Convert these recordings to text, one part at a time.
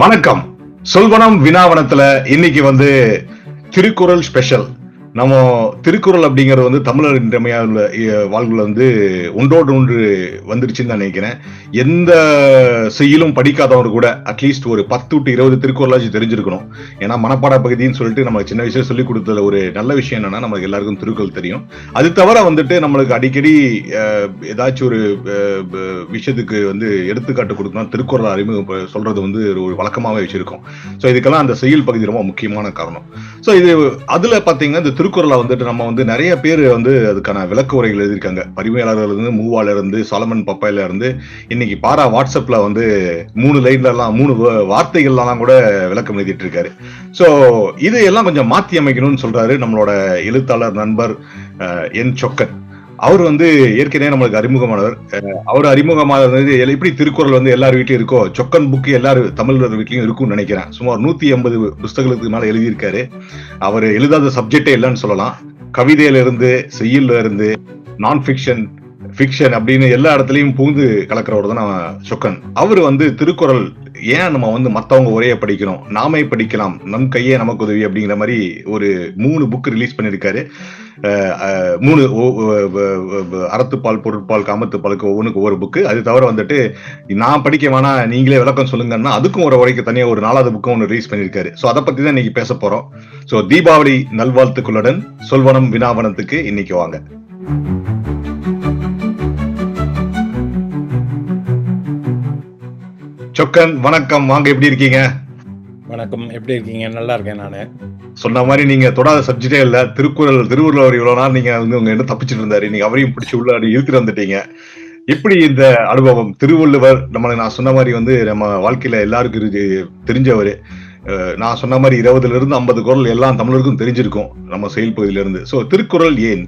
வணக்கம். சொல்வனம் வினாவனத்துல இன்னைக்கு திருக்குறள் ஸ்பெஷல். நம்ம திருக்குறள் அப்படிங்கிறது தமிழர் இன்றைய வாழ்வுல ஒன்றோடு ஒன்று வந்துருச்சுன்னு தான் நினைக்கிறேன். எந்த செய்யுளும் படிக்காதவர் கூட அட்லீஸ்ட் ஒரு 10 to 20 திருக்குறளாச்சும் தெரிஞ்சிருக்கணும். ஏன்னா மனப்பாட பகுதின்னு சொல்லிட்டு நம்ம சின்ன வயசுல சொல்லிக் கொடுத்ததுல ஒரு நல்ல விஷயம் என்னன்னா, நமக்கு எல்லாருக்கும் திருக்குறள் தெரியும். அது தவிர நம்மளுக்கு அடிக்கடி ஏதாச்சும் ஒரு விஷயத்துக்கு எடுத்துக்காட்டு கொடுக்கணும், திருக்குறள் அறிமுகம் சொல்றது ஒரு வழக்கமாவே வச்சிருக்கோம். ஸோ இதுக்கெல்லாம் அந்த செய்யுள் பகுதி ரொம்ப முக்கியமான காரணம். ஸோ இது அதுல பாத்தீங்கன்னா இந்த திருக்குறளை நம்ம நிறைய பேர் அதுக்கான விளக்க உரைகள் எழுதியிருக்காங்க. பரிமையாளர்கள் இருந்து, மூவால இருந்து, சாலமன் பப்பாயில இருந்து, இன்னைக்கு பாரா வாட்ஸ்அப்ல 3 லைன்ல எல்லாம் 3 வார்த்தைகள்லாம் கூட விளக்கம் எழுதிட்டு இருக்காரு. சோ இது எல்லாம் கொஞ்சம் மாத்தி அமைக்கணும்னு சொல்றாரு நம்மளோட எழுத்தாளர் நண்பர் என் சொக்கன். அவர் ஏற்கனவே நம்மளுக்கு அறிமுகமானவர். அவர் அறிமுகமானது எப்படி திருக்குறள் எல்லார் வீட்லயும் இருக்கோ, சொக்கன் புக்கு எல்லாரும் தமிழர் வீட்லயும் இருக்கும்னு நினைக்கிறேன். சுமார் 180 புஸ்தகங்களுக்கு மேல எழுதியிருக்காரு. அவர் எழுதாத சப்ஜெக்டே இல்லைன்னு சொல்லலாம். கவிதையில இருந்து, செய்யுள்ல இருந்து, நான் பிக்ஷன், பிக்ஷன் அப்படின்னு எல்லா இடத்துலயும் பூந்து கலக்கிறவர் தான் சொக்கன். அவர் திருக்குறள் ஏன் நம்ம மத்தவங்க உரைய படிக்கணும், நாமே படிக்கலாம், நம் கையே நமக்கு உதவி அப்படிங்கிற மாதிரி ஒரு 3 புக் ரிலீஸ் பண்ணிருக்காரு. 3 அறத்துப்பால், பொருட்பால், காமத்துப்பாலுக்கு ஒவ்வொன்றுக்கு ஒவ்வொரு புக்கு. அது தவிர நான் படிக்க வேணா, நீங்களே விளக்கம் சொல்லுங்கன்னா அதுக்கும் ஒரு உரைக்கு தனியா ஒரு 4வது புக்கும் ஒன்று ரிலீஸ் பண்ணிருக்காரு. ஸோ அதை பத்தி தான் இன்னைக்கு பேச போறோம். ஸோ தீபாவளி நல்வாழ்த்துக்களுடன் சொல்வனம் வினாவனத்துக்கு இன்னைக்கு வாங்க. சொக்கன் வணக்கம், வாங்க. எப்படி இருக்கீங்க? வணக்கம், எப்படி இருக்கீங்க? நல்லா இருக்கேன். நானு சொன்ன மாதிரி நீங்க தொடாத சப்ஜெக்டே இல்ல. திருவள்ளுவர் இவ்வளவு நாள் நீங்க உங்க என்ன தப்பிச்சுட்டு இருந்தாரு, நீங்க அவரையும் பிடிச்சி உள்ள இழுத்துட்டு வந்துட்டீங்க. எப்படி இந்த அனுபவம்? திருவள்ளுவர் நான் சொன்ன மாதிரி நம்ம வாழ்க்கையில எல்லாருக்கும் தெரிஞ்சவரு. நான் சொன்ன மாதிரி 20ல இருந்து 50 குறள் எல்லாம் தமிழருக்கும் தெரிஞ்சிருக்கும் நம்ம செயல் பகுதியில இருந்து. சோ திருக்குறள் ஏன்?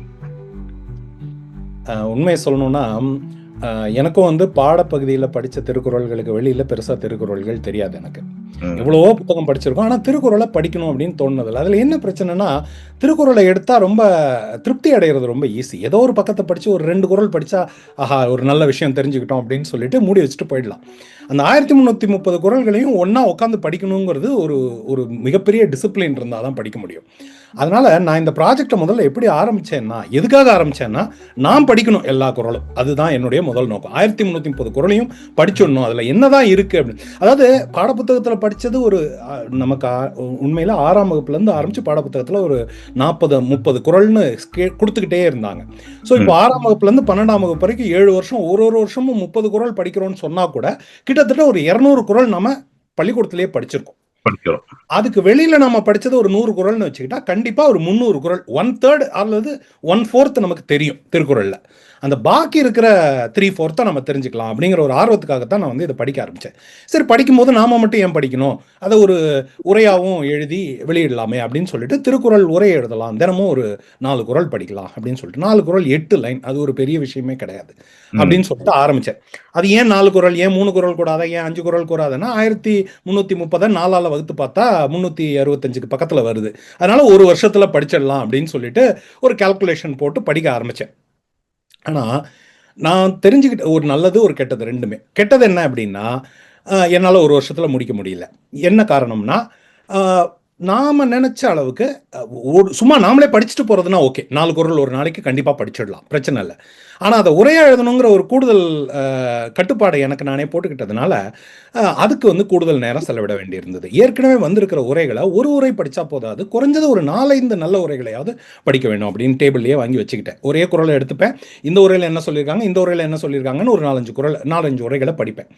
உண்மையை சொல்லணும்னா, எனக்கும் பாடப்பகுதியில் படித்த திருக்குறள்களுக்கு வெளியில் பெருசாக திருக்குறள்கள் தெரியாது. எனக்கு எவ்வளவோ புத்தகம் படிச்சிருக்கோம், ஆனால் திருக்குறளை படிக்கணும் அப்படின்னு தோணுதில்லை. அதில் என்ன பிரச்சனைனா, திருக்குறளை எடுத்தால் ரொம்ப திருப்தி அடைகிறது ரொம்ப ஈஸி. ஏதோ ஒரு பக்கத்தை படித்து ஒரு 2 குறள் படித்தா ஆஹா ஒரு நல்ல விஷயம் தெரிஞ்சுக்கிட்டோம் அப்படின்னு சொல்லிட்டு மூடி வச்சுட்டு போயிடலாம். அந்த 1330 குறள்களையும் ஒன்றா உட்காந்து படிக்கணுங்கிறது ஒரு மிகப்பெரிய டிசிப்ளின் இருந்தால் தான் படிக்க முடியும். அதனால் நான் இந்த ப்ராஜெக்டை முதல்ல எப்படி ஆரம்பித்தேன்னா, எதுக்காக ஆரம்பித்தேன்னா, நான் படிக்கணும் எல்லா குறளும். அதுதான் என்னுடைய முதல் நோக்கம். 1330 குறளையும் படிச்சிடணும், அதில் என்ன தான் இருக்குது அப்படின்னு. அதாவது பாடப்புத்தகத்தில் படித்தது நமக்கு உண்மையில் 6ஆம் வகுப்புலேருந்து ஆரம்பித்து பாடப்புத்தகத்தில் ஒரு 40-30 குறள்னு கொடுத்துக்கிட்டே இருந்தாங்க. ஸோ இப்போ 6ஆம் வகுப்புலேருந்து 12ஆம் வகுப்பு வரைக்கும் 7 வருஷம் ஒரு வருஷமும் 30 குறள் படிக்கிறோன்னு சொன்னால் கூட கிட்டத்தட்ட ஒரு 200 குறள் நம்ம பள்ளிக்கூடத்திலேயே படிச்சிருக்கோம். அதுக்கு வெளியில நம்ம படிச்சது ஒரு 100 குறள்னு வச்சுக்கிட்டா கண்டிப்பா ஒரு 300 குறள், 1/3 அல்லது 1/4 நமக்கு தெரியும் திருக்குறள்ல. அந்த பாக்கி இருக்கிற 3/4 நம்ம தெரிஞ்சுக்கலாம் அப்படிங்கிற ஒரு ஆர்வத்துக்காகத்தான் நான் இதை படிக்க ஆரம்பிச்சேன். சரி, படிக்கும்போது நாம மட்டும் ஏன் படிக்கணும், அதை ஒரு உரையாவும் எழுதி வெளியிடலாமே அப்படின்னு சொல்லிட்டு திருக்குறள் உரை எழுதலாம், தினமும் ஒரு 4 குறள் படிக்கலாம் அப்படின்னு சொல்லிட்டு 4 குறள் 8 லைன், அது ஒரு பெரிய விஷயமே கிடையாது அப்படின்னு சொல்லிட்டு ஆரம்பிச்சேன். அது ஏன் 4 குறள், ஏன் 3 குறள் கூடாத, ஏன் 5 குறள் கூடாதுன்னா 1330 4ஆல வகுத்து பார்த்தா 365க்கு பக்கத்துல வருது. அதனால ஒரு வருஷத்துல படிச்சிடலாம் அப்படின்னு சொல்லிட்டு ஒரு கால்குலேஷன் போட்டு படிக்க ஆரம்பிச்சேன். ஆனால் நான் தெரிஞ்சுக்கிட்ட ஒரு நல்லது ஒரு கெட்டது ரெண்டுமே. கெட்டது என்ன அப்படின்னா, என்னால் ஒரு வருஷத்தில் முடிக்க முடியல. என்ன காரணம்னா, நாம் நினச்ச அளவுக்கு சும்மா நாமளே படிச்சுட்டு போகிறதுனா ஓகே, 4 குறள் ஒரு நாளைக்கு கண்டிப்பாக படிச்சிடலாம், பிரச்சனை இல்லை. ஆனால் அதை உரையாக எழுதணுங்கிற ஒரு கூடுதல் கட்டுப்பாடை எனக்கு நானே போட்டுக்கிட்டதுனால அதுக்கு கூடுதல் நேரம் செலவிட வேண்டியிருந்தது. ஏற்கனவே வந்திருக்கிற உரைகளை ஒரு உரை படித்தா போதாது, குறைஞ்சது ஒரு 4-5 நல்ல உரைகளையாவது படிக்க வேணும் அப்படின்னு டேபிள்லேயே வாங்கி வச்சுக்கிட்டேன். ஒரே குறளை எடுத்துப்பேன், இந்த உரையில் என்ன சொல்லியிருக்காங்க, இந்த உரையில் என்ன சொல்லியிருக்காங்கன்னு ஒரு 4-5 உரைகளை படிப்பேன்.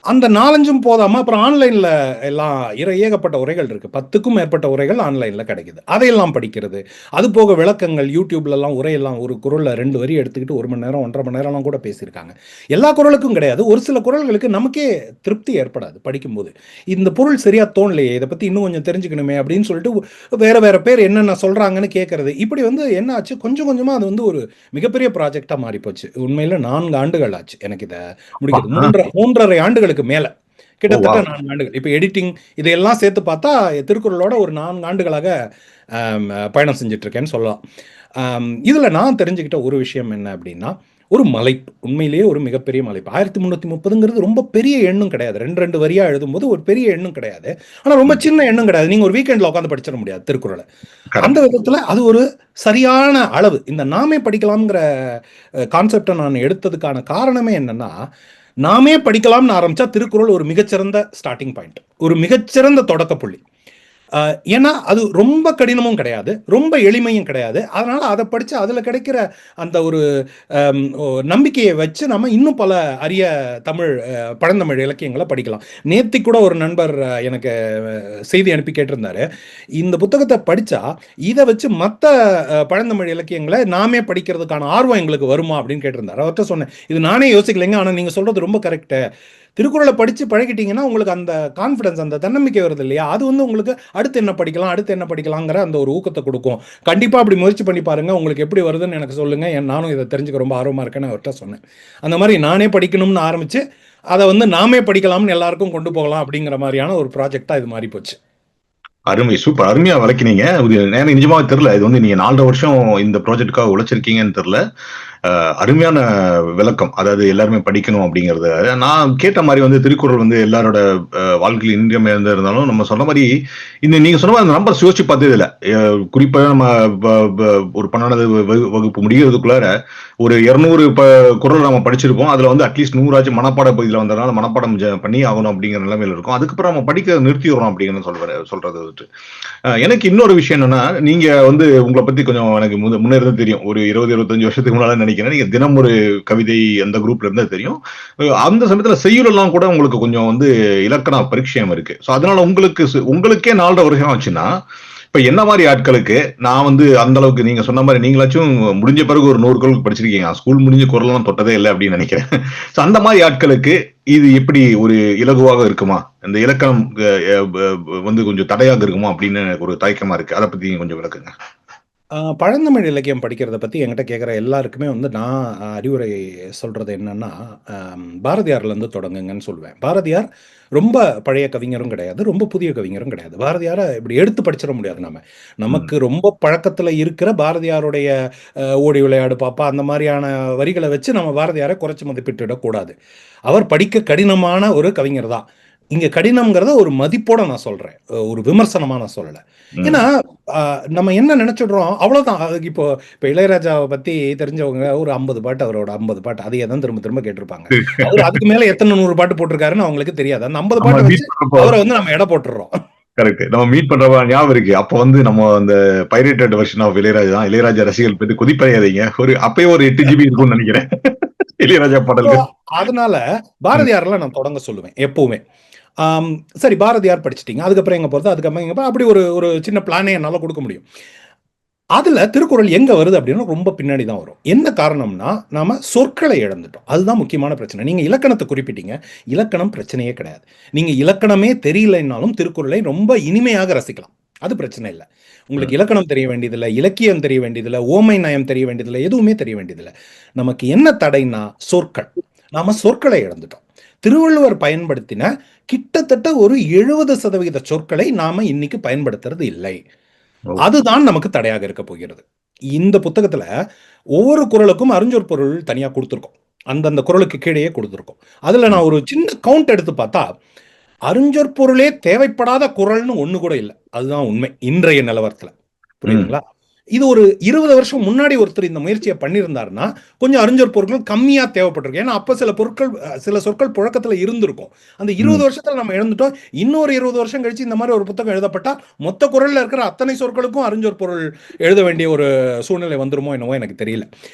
அந்த 4-5 போதாமல் அப்புறம் ஆன்லைனில் எல்லாம் ஏகப்பட்ட உரைகள் இருக்குது. 10க்கும் மேற்பட்ட உரைகள் ஆன்லைனில் கிடைக்குது, அதையெல்லாம் படிக்கிறது. அது போக விளக்கங்கள் யூடியூப்லலாம் உரையெல்லாம் ஒரு குறளில் 2 வரி எடுத்துக்கிட்டு 1 மணி நேரம் 1.5 மணி நேரம்லாம் கூட பேசியிருக்காங்க. எல்லா குறளுக்கும் கிடையாது, ஒரு சில குறள்களுக்கு நமக்கே திருப்தி ஏற்படாது படிக்கும்போது. இந்த பொருள் சரியாக தோணலையே, இதை பற்றி இன்னும் கொஞ்சம் தெரிஞ்சுக்கணுமே அப்படின்னு சொல்லிட்டு வேறு பேர் என்னென்ன சொல்கிறாங்கன்னு கேட்குறது. இப்படி என்ன ஆச்சு, கொஞ்சம் கொஞ்சமாக அது ஒரு மிகப்பெரிய ப்ராஜெக்டாக மாறிப்போச்சு. உண்மையில் 4 ஆண்டுகள் ஆச்சு எனக்கு இதை முடிக்கிறது. 3.5 ஆண்டுகளுக்கு மேல, கிட்டத்தட்ட 4 ஆண்டுகள். இப்போ எடிட்டிங் இதையெல்லாம் சேர்த்து பார்த்தா திருக்குறளோட ஒரு 4 ஆண்டுகளாக பயணம் செஞ்சுட்டு இருக்கேன்னு சொல்லலாம். இதில் நான் தெரிஞ்சுக்கிட்ட ஒரு விஷயம் என்ன அப்படின்னா, ஒரு மலைப்பு, உண்மையிலேயே ஒரு மிகப்பெரிய மலைப்பு. 1330ங்கிறது ரொம்ப பெரிய எண்ணும் கிடையாது. 2 வரியா எழுதும்போது ஒரு பெரிய எண்ணும் கிடையாது. ஆனா ரொம்ப ம். சின்ன எண்ணும் கிடையாது. நீங்க ஒரு வீக்கெண்ட்ல உட்கார்ந்து படிச்சிட முடியாது திருக்குறள. அந்த கரெக்ட். விதத்துல அது ஒரு சரியான அளவு. இந்த நாமே படிக்கலாம்ங்கிற கான்செப்ட்ட நான் எடுத்ததுக்கான காரணமே என்னன்னா, நாமே படிக்கலாம்னு ஆரம்பிச்சா திருக்குறள் ஒரு மிகச்சிறந்த ஸ்டார்ட்டிங் பாயிண்ட். ஒரு மிகச்சிறந்த தொடக்க புள்ளி. ஏன்னா அது ரொம்ப கடினமும் கிடையாது, ரொம்ப எளிமையும் கிடையாது. அதனால அத படிச்சு அதுல கிடைக்கிற அந்த ஒரு நம்பிக்கையை வச்சு நம்ம இன்னும் பல அரிய தமிழ் பழந்தமிழ் இலக்கியங்களை படிக்கலாம். நேத்தி கூட ஒரு நண்பர் எனக்கு செய்தி அனுப்பி கேட்டிருந்தாரு, இந்த புத்தகத்தை படிச்சா இதை வச்சு மற்ற பழந்தமிழ் இலக்கியங்களை நாமே படிக்கிறதுக்கான ஆர்வம் எங்களுக்கு வருமா அப்படின்னு கேட்டிருந்தாரு. அவர்கிட்ட சொன்னேன், இது நானே யோசிக்கலைங்க, ஆனா நீங்க சொல்றது ரொம்ப கரெக்ட். திருக்குறளை படிச்சு பழகிட்டீங்கன்னா உங்களுக்கு அந்த கான்ஃபிடன்ஸ், அந்த தன்னம்பிக்கை வருது இல்லையா, அது வந்து உங்களுக்கு அடுத்து என்ன படிக்கலாம், அடுத்து என்ன படிக்கலாங்கிற அந்த ஒரு ஊக்கத்தை கொடுக்கும். கண்டிப்பா அப்படி முயற்சி பண்ணி பாருங்க, உங்களுக்கு எப்படி வருதுன்னு எனக்கு சொல்லுங்க, நானும் இதை தெரிஞ்சுக்க ரொம்ப ஆர்வமா இருக்கேன்னு அவர்கிட்ட சொன்னேன். அந்த மாதிரி நானே படிக்கணும்னு ஆரம்பிச்சு அதை வந்து நாமே படிக்கலாம்னு எல்லாருக்கும் கொண்டு போகலாம் அப்படிங்கிற மாதிரியான ஒரு ப்ராஜெக்டா இது மாறி போச்சு. அருமை, சூப்பர். அருமையா விளக்கினீங்க. இது எனக்கு நிஜமாவே தெரியல. இது வந்து நீங்க 4 வருஷம் இந்த ப்ராஜெக்ட்டுக்காக உழைச்சிருக்கீங்கன்னு தெரியல. அருமையான விளக்கம். அதாவது எல்லாருமே படிக்கணும் அப்படிங்கிறது. நான் கேட்ட மாதிரி வந்து திருக்குறள் வந்து எல்லாரோட வாழ்க்கையில் இன்றியமையாத இருந்தாலும், நம்ம சொன்ன மாதிரி நீங்க சொன்ன மாதிரி அந்த நம்பர்ஸ் யோசிச்சு பார்த்தது இல்ல. குறிப்பா நம்ம ஒரு 12வது வகுப்பு முடிகிறதுக்குள்ளார ஒரு 200 குறள் நம்ம படிச்சிருப்போம். அதுல வந்து அட்லீஸ்ட் 100 மனப்பாட பகுதியில் வந்ததுனால மனப்பாடம் பண்ணி ஆகணும் அப்படிங்கிற நிலைமையில இருக்கும். அதுக்கப்புறம் நம்ம படிக்க நிறுத்திடுறோம் அப்படிங்கிறது சொல்றது வந்துட்டு. எனக்கு இன்னொரு விஷயம் என்னன்னா, நீங்க வந்து உங்களை பத்தி கொஞ்சம் எனக்கு முன்ன இருந்து தெரியும். ஒரு 20-25 வருஷத்துக்கு முன்னால நினைக்கிறேன். நீங்க தினம் ஒரு கவிதை அந்த குரூப்ல இருந்தா தெரியும். அந்த சமயத்துல செய்யுள் எல்லாம் கூட உங்களுக்கு கொஞ்சம் வந்து இலக்கண பரிச்சயம் இருக்கு. சோ அதனால உங்களுக்கே 4.5 வருஷம் ஆச்சுன்னா, இப்ப என்ன மாதிரி ஆட்களுக்கு நான் வந்து அந்த அளவுக்கு நீங்க சொன்ன மாதிரி நீங்களாச்சும் முடிஞ்ச பிறகு ஒரு 100 குறள் படிச்சிருக்கீங்க. ஸ்கூல் முடிஞ்ச குறள்லாம் தொட்டதே இல்லை அப்படின்னு நினைக்கிறேன். சோ அந்த மாதிரி ஆட்களுக்கு இது எப்படி ஒரு இலகுவாக இருக்குமா? இந்த இலக்கணம் வந்து கொஞ்சம் தடையாக இருக்குமா அப்படின்னு எனக்கு ஒரு தயக்கமா இருக்கு. அதை பத்தி கொஞ்சம் விளக்குங்க. பழந்தமிழ் இலக்கியம் படிக்கிறத பத்தி என்கிட்ட கேட்குற எல்லாருக்குமே வந்து நான் அறிவுரை சொல்றது என்னன்னா, பாரதியார்லேருந்து தொடங்குங்கன்னு சொல்லுவேன். பாரதியார் ரொம்ப பழைய கவிஞரும் கிடையாது, ரொம்ப புதிய கவிஞரும் கிடையாது. பாரதியாரை இப்படி எடுத்து படிச்சிட முடியாது நம்ம. ம். நமக்கு ரொம்ப பழக்கத்துல இருக்கிற பாரதியாருடைய ஓடி விளையாடு பாப்பா அந்த மாதிரியான வரிகளை வச்சு நம்ம பாரதியாரை குறைச்சு மதிப்பிட்டுடக்கூடாது. அவர் படிக்க கடினமான ஒரு கவிஞர் தான். இங்க கடினம்ங்கிறத ஒரு மதிப்போட நான் சொல்றேன், ஒரு விமர்சனமா நான் சொல்லல. ஏன்னா ம். நம்ம என்ன நினைச்சிடுறோம் அவ்வளவுதான். அதுக்கு இப்போ இளையராஜாவை பத்தி தெரிஞ்சவங்க ஒரு 50 பாட்டு, அவரோட 50 பாட்டு அதையே தான் திரும்ப திரும்ப கேட்டிருப்பாங்க. அவர் அதுக்கு மேல எத்தனை 100 பாட்டு போட்டிருக்காருன்னு அவங்களுக்கு தெரியாது. அந்த 50 நம்ம பாட்டை வச்சு மீட் பண்றப்போ அவரை வந்து நம்ம எடை போட்டுடுறோம். கரெக்ட். நம்ம மீட் பண்றப்ப ஞாபகம் இருக்கு. அப்ப வந்து நம்ம அந்த பைரேட்டட் வெர்ஷன் ஆஃப் இளையராஜா தான். இளையராஜா ரசிகர்கள் பத்தி கொதிப்படையாதீங்க. அப்பயே ஒரு 8 ஜிபி இருக்கும்னு நினைக்கிறேன். இளையராஜா So, பாடல்கள். அதனால ம். பாரதியாரெல்லாம் நான் தொடங்க சொல்லுவேன் எப்பவுமே. சரி, பாரதியார் படிச்சிட்டீங்க, அதுக்கப்புறம் எங்க போறது, அதுக்கப்புறம் எங்க அப்படி ஒரு ஒரு சின்ன பிளானே என்னால கொடுக்க முடியும். அதுல திருக்குறள் எங்க வருது அப்படின்னா ரொம்ப பின்னாடி தான் வரும். என்ன காரணம்னா, நாம சொற்களை இழந்துட்டோம். அதுதான் முக்கியமான பிரச்சனை. நீங்க இலக்கணத்தை குறிப்பிட்டீங்க. இலக்கணம் பிரச்சனையே கிடையாது. நீங்க இலக்கணமே தெரியலைன்னாலும் திருக்குறளை ரொம்ப இனிமையாக ரசிக்கலாம். அது பிரச்சனை இல்ல. ம். உங்களுக்கு இலக்கணம் தெரிய வேண்டியதில்ல, இலக்கியம் தெரிய வேண்டியதில்ல, ஓமை நயம் தெரிய வேண்டியதில்ல, எதுவுமே தெரிய வேண்டியதில்ல. நமக்கு என்ன தடைன்னா சொற்கள். நாம சொற்களை இழந்துட்டோம். திருவள்ளுவர் பயன்படுத்தின கிட்டத்தட்ட ஒரு 70% சொற்களை நாம இன்னைக்கு பயன்படுத்துறது இல்லை. ஓ! அதுதான் நமக்கு தடையாக இருக்க போகிறது. இந்த புத்தகத்துல ஒவ்வொரு குறளுக்கும் அறிஞ்சொர் பொருள் தனியா குடுத்திருக்கோம். அந்தந்த குறளுக்கு கீழயே குடுத்திருக்கோம். அதுல ம். நான் ஒரு சின்ன கவுண்ட் எடுத்து பார்த்தா, அறிஞ்சொர் பொருளே தேவைப்படாத குறள்னு ஒண்ணு கூட இல்ல. அதுதான் உண்மை. இன்றைய நிலவரத்துல. ம். புரியுதுங்களா? இது ஒரு 20 வருஷம் முன்னாடி ஒருத்தர் இந்த முயற்சிய பண்ணியிருந்தாருன்னா, கொஞ்சம் அறிஞ்சொர் பொருட்கள் கம்மியா தேவைப்பட்டிருக்கும். ஏன்னா, அப்ப சில பொருட்கள் சில சொற்கள் புழக்கத்துல இருந்திருக்கும். அந்த 20 ம். வருஷத்துல நம்ம இழந்துட்டோம். இன்னொரு 20 வருஷம் கழிச்சு இந்த மாரி ஒரு புத்தகம் எழுதப்பட்டா, மொத்த குறள்ல இருக்கிற அத்தனை சொற்களுக்கும் அறிஞ்சொர் பொருள் எழுத வேண்டிய ஒரு சூழ்நிலை வந்துருமோ என்னவோ எனக்கு தெரியல.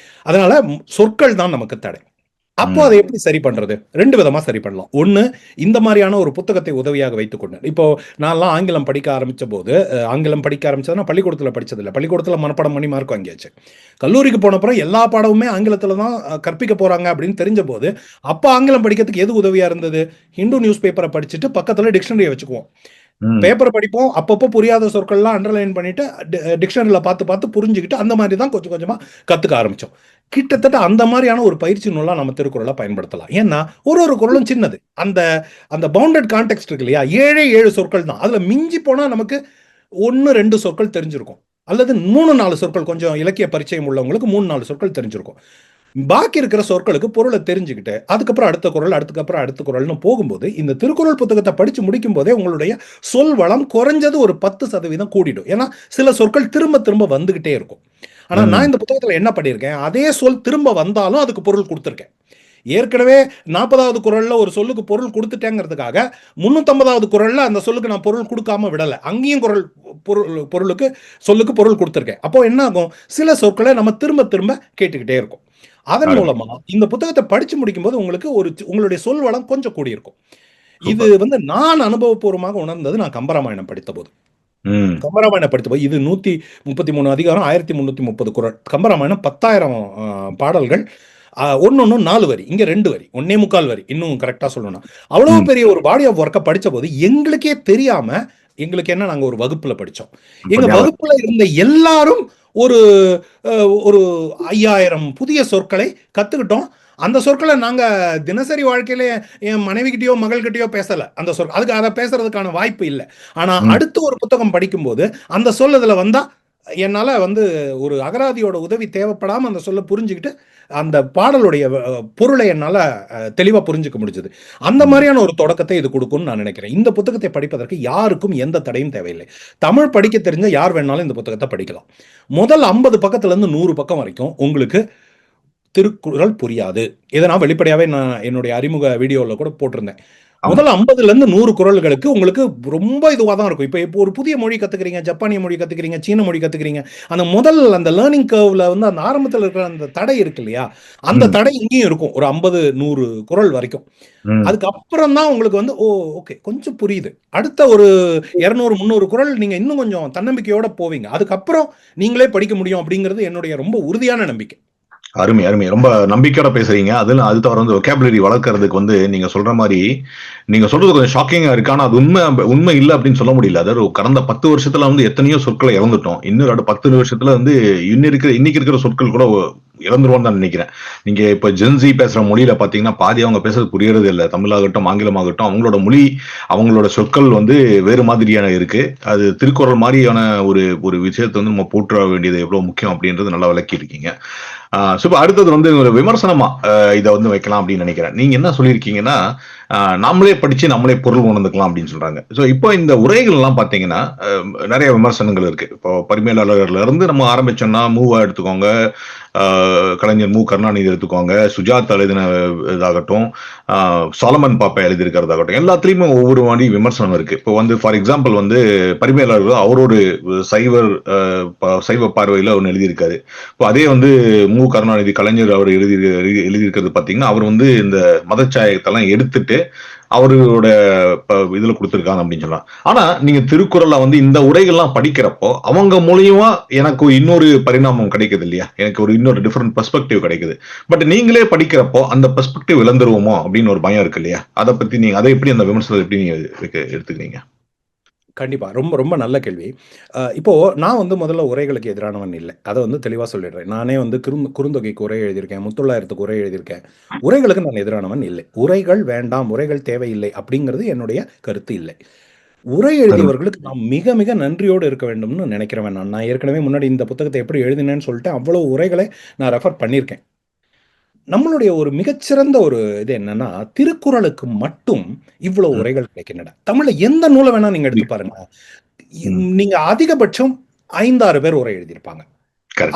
அதனால சொற்கள் தான் நமக்கு தடை. அப்போ ம். அதை எப்படி சரி பண்றது? 2 விதமா சரி பண்ணலாம். 1, இந்த மாரியான ஒரு புத்தகத்தை உதவியாக வைத்துக்கொண்டு, இப்போ நான்லாம் ஆங்கிலம் படிக்க ஆரம்பிச்சபோது, ஆங்கிலம் படிக்க ஆரம்பிச்சதுனா பள்ளிக்கூடத்துல படிச்சதில்ல. பள்ளிக்கூடத்துல மனப்பாடம் பண்ணி மார்க் வாங்கியாச்சு. கல்லூரிக்கு போன அப்புறம் எல்லா பாடமுமே ஆங்கிலத்துல தான் கற்பிக்க போறாங்க அப்படின்னு தெரிஞ்சபோது, அப்ப ஆங்கிலம் படிக்கிறதுக்கு எது உதவியா இருந்தது? ஹிந்து நியூஸ் பேப்பர படிச்சுட்டு பக்கத்துல டிக்ஷனரிய வச்சுக்குவோம். ம். பேப்பர் படிப்போம். அப்பப்போ புரியாத சொற்கள்லாம் அண்டர்லைன் பண்ணிட்டு, டிக்ஷனரியில பார்த்து பார்த்து புரிஞ்சுகிட்டு, அந்த மாரி தான் கொஞ்சம் கொஞ்சமா கத்துக்க ஆரம்பிச்சோம். கிட்டத்தட்ட அந்த மாரியான ஒரு பயிற்சி நூலா நம்ம திருக்குறள பயன்படுத்தலாம். ஏன்னா, ஒரு ஒரு குறளும் சின்னது. அந்த அந்த பவுண்டட் கான்டெக்ஸ்ட் இருக்கு இல்லையா? 7ஏ 7 சொற்கள் தான். அதுல மிஞ்சி போனா நமக்கு 1, 2 சொற்கள் தெரிஞ்சிருக்கும். அல்லது 3, 4 சொற்கள், கொஞ்சம் இலக்கிய பரிச்சயம் உள்ளவங்களுக்கு 3, 4 சொற்கள் தெரிஞ்சிருக்கும். பாக்கி இருக்கிற சொற்களுக்கு பொருளை தெரிஞ்சுக்கிட்டு அதுக்கப்புறம் அடுத்த குறள், அதுக்கப்புறம் அடுத்த குறள்னு போகும்போது இந்த திருக்குறள் புத்தகத்தை படிச்சு முடிக்கும் போதே உங்களுடைய சொல் வளம் குறைஞ்சது ஒரு 10% கூடிடும். ஏன்னா சில சொற்கள் திரும்ப திரும்ப வந்துகிட்டே இருக்கும். ஆனா நான் இந்த புத்தகத்துல என்ன பண்ணியிருக்கேன், அதே சொல் திரும்ப வந்தாலும் அதுக்கு பொருள் கொடுத்துருக்கேன். ஏற்கனவே 40வது குறள்ல ஒரு சொல்லுக்கு பொருள் கொடுத்துட்டேங்கிறதுக்காக 350வது குறள்ல அந்த சொல்லுக்கு நான் பொருள் கொடுக்காம விடல. அங்கேயும் பொருளுக்கு சொல்லுக்கு பொருள் கொடுத்துருக்கேன். அப்போ என்ன ஆகும், சில சொற்களை நம்ம திரும்ப திரும்ப கேட்டுக்கிட்டே இருக்கும். அதன் மூலமா இந்த புத்தகத்தை படிச்சு முடிக்கும் போது உங்களுக்கு உங்களுடைய சொல் வளம் கொஞ்சம் கூடியிருக்கும். இது வந்து நான் அனுபவபூர்வமாக உணர்ந்தது நான் கம்பராமாயணம் படித்த போது. கம்பராமாயணம் படித்த போது இது 133 அதிகாரம், 1330 குறள். கம்பராமாயணம் 10,000 பாடல்கள், ஒன்னு 4 வரி, இங்க 2 வரி, 1.25 வரி, இன்னும் கரெக்டா சொல்லணும்னா. அவ்வளவு பெரிய ஒரு பாடி ஆஃப் ஒர்க்கை படிச்ச போது எங்களுக்கே தெரியாம, எங்களுக்கு என்ன, நாங்க ஒரு வகுப்புல படிச்சோம். எங்க வகுப்புல இருந்த எல்லாரும் ஒரு 5000 புதிய சொற்களை கத்துக்கிட்டோம். அந்த சொற்களை நாங்க தினசரி வாழ்க்கையில என் மனைவிகிட்டயோ மகள்கிட்டயோ பேசல. அந்த சொற்கள் அதுக்கு அதை பேசுறதுக்கான வாய்ப்பு இல்லை. ஆனா அடுத்து ஒரு புத்தகம் படிக்கும் போது அந்த சொல் இதுல வந்தா என்னால வந்து ஒரு அகராதியோட உதவி தேவைப்படாம அந்த சொல்ல புரிஞ்சுக்கிட்டு அந்த பாடலுடைய பொருளை என்னால தெளிவா புரிஞ்சுக்க முடிஞ்சது. அந்த மாதிரியான ஒரு தொடக்கத்தை இது கொடுக்கும்னு நான் நினைக்கிறேன். இந்த புத்தகத்தை படிப்பதற்கு யாருக்கும் எந்த தடையும் தேவையில்லை. தமிழ் படிக்க தெரிஞ்ச யார் வேணாலும் இந்த புத்தகத்தை படிக்கலாம். முதல் 50 பக்கத்துல இருந்து 100 பக்கம் வரைக்கும் உங்களுக்கு திருக்குறள் புரியாது. இதை நான் வெளிப்படையாவே நான் என்னுடைய அறிமுக வீடியோல கூட போட்டிருந்தேன். முதல்ல 50ல இருந்து 100 குறள்களுக்கு உங்களுக்கு ரொம்ப இதுவா தான் இருக்கும். இப்போ ஒரு புதிய மொழி கத்துக்கிறீங்க, ஜப்பானிய மொழி கத்துக்கிறீங்க, சீன மொழி கத்துக்கிறீங்க, அந்த லேர்னிங் கர்வ்ல வந்து அந்த ஆரம்பத்தில் இருக்கிற அந்த தடை இருக்கு இல்லையா, அந்த தடை இங்கேயும் இருக்கும் ஒரு 50-100 குறள் வரைக்கும். அதுக்கப்புறம் தான் உங்களுக்கு வந்து ஓகே கொஞ்சம் புரியுது. அடுத்த ஒரு 200-300 குறள் நீங்க இன்னும் கொஞ்சம் தன்னம்பிக்கையோட போவீங்க. அதுக்கப்புறம் நீங்களே படிக்க முடியும் அப்படிங்கிறது என்னுடைய ரொம்ப உறுதியான நம்பிக்கை. அருமை, அருமை. ரொம்ப நம்பிக்கையோட பேசுறீங்க. அதுல அது தவிர வந்து வொக்காபுலரி வளர்க்கறதுக்கு வந்து நீங்க சொல்ற மாதிரி நீங்க சொல்றது கொஞ்சம் ஷாக்கிங்கா இருக்கு. ஆனா அது உண்மை இல்ல அப்படின்னு சொல்ல முடியல. அதாவது கடந்த 10 வருஷத்துல வந்து எத்தனையோ சொற்களை இழந்துட்டோம். இன்னொரு 10 வருஷத்துல வந்து இன்னைக்கு இருக்கிற சொற்கள் கூட இழந்துருவோம்னு தான் நினைக்கிறேன். நீங்க இப்ப ஜென்சி பேசுற மொழியில பாத்தீங்கன்னா பாதி அவங்க பேசுறது புரியறது இல்லை. தமிழாகட்டும் ஆங்கிலமாகட்டும் அவங்களோட மொழி, அவங்களோட சொற்கள் வந்து வேறு மாதிரியான இருக்கு. அது திருக்குறள் மாதிரியான ஒரு விஷயத்தை வந்து நம்ம போற்ற வேண்டியது எவ்வளவு முக்கியம் அப்படின்றது நல்லா விளக்கி இருக்கீங்க. சூப்பர். அடுத்தது வந்து ஒரு விமர்சனமா இதை வந்து வைக்கலாம் அப்படின்னு நினைக்கிறேன். நீங்க என்ன சொல்லியிருக்கீங்கன்னா, நாமளே படிச்சு நம்மளே பொருள் உணர்ந்துக்கலாம் அப்படின்னு சொல்றாங்க. ஸோ இப்போ இந்த உரைகள் எல்லாம் பாத்தீங்கன்னா நிறைய விமர்சனங்கள் இருக்கு. இப்போ பரிமேலழகர்ல இருந்து நம்ம ஆரம்பிச்சோம்னா மூவா எடுத்துக்கோங்க, கலைஞர் மு கருணாநிதி எடுத்துக்கோங்க, சுஜாதா எழுதின இதாகட்டும், சாலமன் பாப்பா எழுதியிருக்கிறதாகட்டும், எல்லாத்துலயுமே ஒவ்வொரு மாதிரி விமர்சனம் இருக்கு. இப்போ வந்து ஃபார் எக்ஸாம்பிள் வந்து பரிமேலழகர் அவரோட சைவ பார்வையில ஒன்று எழுதியிருக்காரு. இப்போ அதே வந்து மு கருணாநிதி கலைஞர் அவர் எழுதியிருக்கிறது பாத்தீங்கன்னா அவர் வந்து இந்த மதச்சாயத்தெல்லாம் எடுத்துட்டு அவரோட இதுல கொடுத்திருக்காங்க அப்படின்னு சொல்லலாம். ஆனா நீங்க திருக்குறள்ல வந்து இந்த உரைகள்லாம் படிக்கிறப்போ அவங்க மூலியமா எனக்கு இன்னொரு பரிணாமம் கிடைக்குது இல்லையா, எனக்கு ஒரு இன்னொரு டிஃபரெண்ட் பெர்ஸ்பெக்டிவ் கிடைக்குது. பட் நீங்களே படிக்கிறப்போ அந்த பெர்ஸ்பெக்டிவ் இழந்துருவோமோ அப்படின்னு ஒரு பயம் இருக்கு இல்லையா, அதை பத்தி நீங்க அதை எப்படி அந்த விமர்சனத்தை எப்படி நீங்க எடுத்துக்கிறீங்க? கண்டிப்பா. ரொம்ப ரொம்ப நல்ல கேள்வி. இப்போ நான் வந்து முதல்ல உரைகளுக்கு எதிரானவன் இல்லை. அதை வந்து தெளிவா சொல்லிடுறேன். நானே வந்து குறுந்தொகைக்கு உரை எழுதியிருக்கேன், முத்தொள்ளாயிரத்துக்கு உரை எழுதியிருக்கேன். உரைகளுக்கு நான் எதிரானவன் இல்லை. உரைகள் வேண்டாம், உரைகள் தேவையில்லை அப்படிங்கிறது என்னுடைய கருத்து இல்லை. உரை எழுதியவர்களுக்கு நாம் மிக மிக நன்றியோடு இருக்க வேண்டும்னு நினைக்கிறவன் நான் ஏற்கனவே முன்னாடி இந்த புத்தகத்தை எப்படி எழுதினேன்னு சொல்லிட்டு அவ்வளவு உரைகளை நான் ரெஃபர் பண்ணியிருக்கேன். நம்மளுடைய ஒரு மிகச்சிறந்த ஒரு இது என்னன்னா, திருக்குறளுக்கு மட்டும் இவ்வளவு உரைகள் கிடைக்கின்றன. தமிழ்ல எந்த நூலை வேணா நீங்க எடுத்து பாருங்க. நீங்க அதிகபட்சம் 5-6 பேர் உரை எழுதியிருப்பாங்க.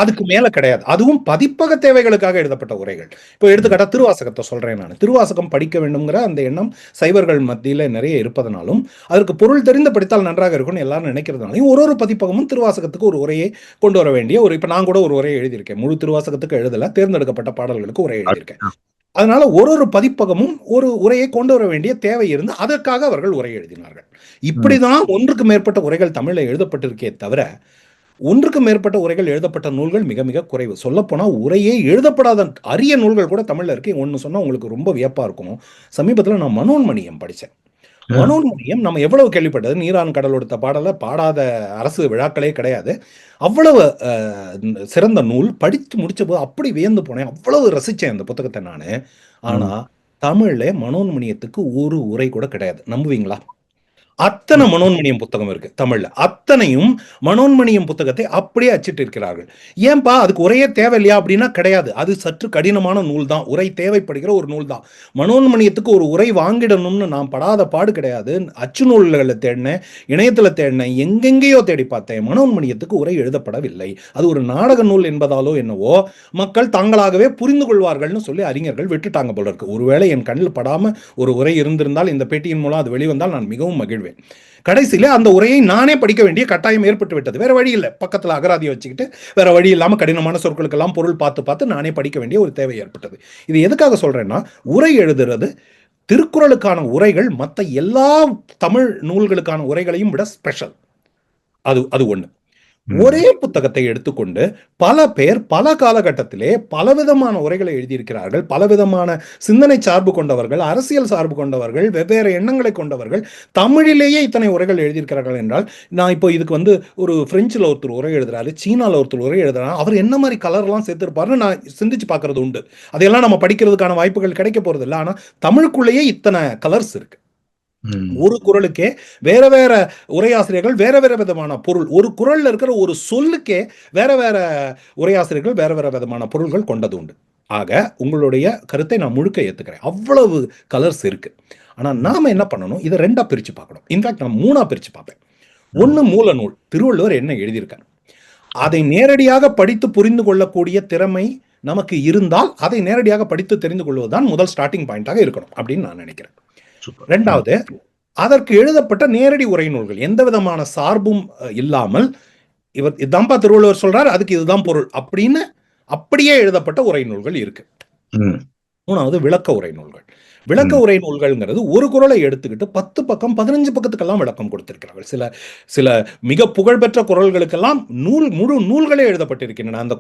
அதுக்கு மேல கிடையாது. அதுவும் பதிப்பக தேவைகளுக்காக எழுதப்பட்ட உரைகள். இப்போ எடுத்துக்காட்டா திருவாசகத்தை சொல்றேன் நான். திருவாசகம் படிக்க வேண்டும்ங்கிற அந்த எண்ணம் சைவர்கள் மத்தியில நிறைய இருப்பதனாலும் அதற்கு பொருள் தெரிந்து படித்தால் நன்றாக இருக்கும்னு எல்லாரும் நினைக்கிறதுனாலையும் ஒரு பதிப்பகமும் திருவாசகத்துக்கு ஒரு உரையை கொண்டு வர வேண்டிய இப்ப நான் கூட ஒரு உரையை எழுதியிருக்கேன். முழு திருவாசகத்துக்கு எழுதல, தேர்ந்தெடுக்கப்பட்ட பாடல்களுக்கு உரை எழுதியிருக்கேன். அதனால ஒரு பதிப்பகமும் ஒரு உரையை கொண்டு வர வேண்டிய தேவை இருந்து அதற்காக அவர்கள் உரை எழுதினார்கள். இப்படிதான் ஒன்றுக்கு மேற்பட்ட உரைகள் தமிழ்ல எழுதப்பட்டிருக்கே தவிர ஒன்றுக்கு மேற்பட்ட உரைகள் எழுதப்பட்ட நூல்கள் மிக மிக குறைவு. சொல்லப்போனா உரையே எழுதப்படாத அரிய நூல்கள் கூட தமிழ்ல இருக்கு. ஒன்னு சொன்னா உங்களுக்கு ரொம்ப வியப்பா இருக்கும். சமீபத்தில் நான் மனோன்மணியம் படித்தேன். மனோன்மணியம் நம்ம எவ்வளவு கேள்விப்பட்டது, நீரான் கடல் கொடுத்த பாடலை பாடாத அரசு விழாக்களே கிடையாது. அவ்வளவு சிறந்த நூல். படித்து முடிச்ச போது அப்படி வியந்து போனேன், அவ்வளவு ரசிச்சேன் அந்த புத்தகத்தை நானு. ஆனா தமிழ்ல மனோன்மணியத்துக்கு ஒரு உரை கூட கிடையாது. நம்புவீங்களா? அத்தனை மனோன்மணியம் புத்தகம் இருக்கு தமிழ்ல. அத்தனையும் மனோன்மணியம் புத்தகத்தை அப்படியே அச்சிட்டு இருக்கிறார்கள். ஏன்பா அதுக்கு உரையே தேவையில்லையா அப்படின்னா கிடையாது. அது சற்று கடினமான நூல் தான், உரை தேவைப்படுகிற ஒரு நூல் தான். மனோன்மணியத்துக்கு ஒரு உரை வாங்கிடணும்னு நான் படாத பாடு கிடையாது. அச்சு நூல்களை தேடினேன், இணையத்துல தேடினேன், எங்கெங்கேயோ தேடி பார்த்தேன். மனோன்மணியத்துக்கு உரை எழுதப்படவில்லை. அது ஒரு நாடக நூல் என்பதாலோ என்னவோ மக்கள் தாங்களாகவே புரிந்து கொள்வார்கள்னு சொல்லி அறிஞர்கள் விட்டுட்டாங்க போல இருக்கு. ஒருவேளை என் கண்ணில் படாம ஒரு உரை இருந்திருந்தால், இந்த பேட்டியின் மூலம் அது வெளிவந்தால் நான் மிகவும் மகிழ்வேன். கடைசியில அந்த உரையை நானே படிக்க வேண்டிய கட்டாயம் ஏற்பட்டு விட்டது. வேற வழி இல்லை, பக்கத்துல அகராதியை வச்சுக்கிட்டு வேற வழி இல்லாம கடினமான சொற்களுக்கெல்லாம் பொருள் பார்த்து பார்த்து நானே படிக்க வேண்டிய ஒரு தேவை ஏற்பட்டது. இது எதுக்காக சொல்றேன்னா, உரை எழுதுறது திருக்குறளுக்கான உரைகள் மற்ற எல்லா தமிழ் நூல்களுக்கான உரைகளையும் விட ஸ்பெஷல். அது ஒண்ணு. ஒரே புத்தகத்தை எடுத்துக்கொண்டு பல பேர் பல காலகட்டத்திலே பலவிதமான உரைகளை எழுதியிருக்கிறார்கள். பலவிதமான சிந்தனை சார்பு கொண்டவர்கள், அரசியல் சார்பு கொண்டவர்கள், வெவ்வேறு எண்ணங்களை கொண்டவர்கள் தமிழிலேயே இத்தனை உரைகள் எழுதியிருக்கிறார்கள் என்றால், நான் இப்போ இதுக்கு ஒரு பிரெஞ்சில் ஒருத்தர் உரை எழுதுறாரு, சீனால ஒருத்தர் உரை எழுதுறாரு, அவர் என்ன மாதிரி கலர்லாம் சேர்த்திருப்பாருன்னு நான் சிந்திச்சு பார்க்கறது உண்டு. அதையெல்லாம் நம்ம படிக்கிறதுக்கான வாய்ப்புகள் கிடைக்க போறது இல்லை. ஆனா தமிழுக்குள்ளேயே இத்தனை கலர்ஸ் இருக்கு. ஒரு குறளுக்கே வேற வேற உரையாசிரியர்கள் வேற வேற விதமான பொருள், ஒரு குறள்ல இருக்கிற ஒரு சொல்லுக்கே வேற வேற உரையாசிரியர்கள் வேற வேற விதமான பொருள்கள் கொண்டது உண்டு. ஆக உங்களுடைய கருத்தை நான் முழுக்க ஏத்துக்கிறேன். அவ்வளவு கலர்ஸ் இருக்கு. ஆனா நாம என்ன பண்ணணும், இதை ரெண்டா பிரிச்சு பார்க்கணும். இன்ஃபேக்ட் நான் மூணா பிரிச்சு பார்ப்பேன். ஒன்னு மூல நூல், திருவள்ளுவர் என்ன எழுதியிருக்கார், அதை நேரடியாக படித்து புரிந்து கொள்ளக்கூடிய திறமை நமக்கு இருந்தால் அதை நேரடியாக படித்து தெரிந்து கொள்வதுதான் முதல் ஸ்டார்டிங் பாயிண்டாக இருக்கணும் அப்படின்னு நான் நினைக்கிறேன். ரெண்டாவது, அதற்கு எழுதப்பட்ட நேரடி உரை நூல்கள், எந்த விதமான சார்பும் இல்லாமல் இவர் இதான்பா திருவள்ளுவர் சொல்றார், அதுக்கு இதுதான் பொருள் அப்படின்னு அப்படியே எழுதப்பட்ட உரை நூல்கள் இருக்கு. மூணாவது, விளக்க உரை நூல்கள். விளக்க உரை நூல்கள்ங்கிறது ஒரு குறளை எடுத்துக்கிட்டு 10 பக்கம் 15 பக்கத்துக்கெல்லாம் விளக்கம் கொடுத்திருக்கிறார்கள். சில மிக புகழ்பெற்ற குறள்களுக்கெல்லாம் முழு நூல்களே எழுதப்பட்டிருக்கின்றன. அந்த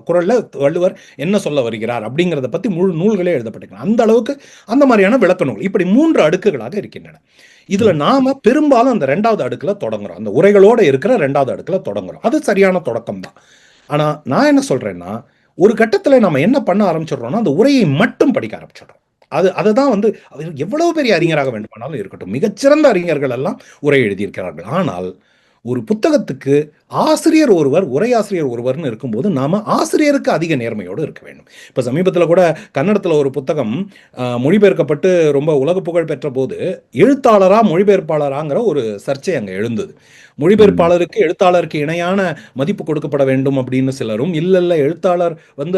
குறள்ல வள்ளுவர் என்ன சொல்ல வருகிறார் அப்படிங்கிறத பத்தி முழு நூல்களே எழுதப்பட்டிருக்கின்றன. அந்த அளவுக்கு அந்த மாதிரியான விளக்க நூல் இப்படி 3 அடுக்குகளாக இருக்கின்றன. இதுல நாம பெரும்பாலும் அந்த 2வது அடுக்குல தொடங்குறோம். அந்த உரைகளோட இருக்கிற 2வது அடுக்குல தொடங்குறோம். அது சரியான தொடக்கம் தான். ஆனா நான் என்ன சொல்றேன்னா, ஒரு கட்டத்துல நம்ம என்ன பண்ண ஆரம்பிச்சிடறோம்னா, அந்த உரையை மட்டும் படிக்க ஆரம்பிச்சிடறோம். அதுதான் எவ்வளவு பெரிய அறிஞராக வேண்டுமானாலும் இருக்கட்டும், மிகச்சிறந்த அறிஞர்கள் எல்லாம் உரை எழுதியிருக்கிறார்கள். ஆனால் ஒரு புத்தகத்துக்கு ஆசிரியர் ஒருவர், உரையாசிரியர் ஒருவர்னு இருக்கும்போது நாம ஆசிரியருக்கு அதிக நேர்மையோடு இருக்க வேண்டும். இப்ப சமீபத்தில் கூட கன்னடத்தில் ஒரு புத்தகம் மொழிபெயர்க்கப்பட்டு ரொம்ப உலக புகழ் பெற்ற போது எழுத்தாளரா மொழிபெயர்ப்பாளராங்கிற ஒரு சர்ச்சை அங்க எழுந்தது. மொழிபெயர்ப்பாளருக்கு எழுத்தாளருக்கு இணையான மதிப்பு கொடுக்கப்பட வேண்டும் அப்படின்னு சிலரும், இல்ல எழுத்தாளர்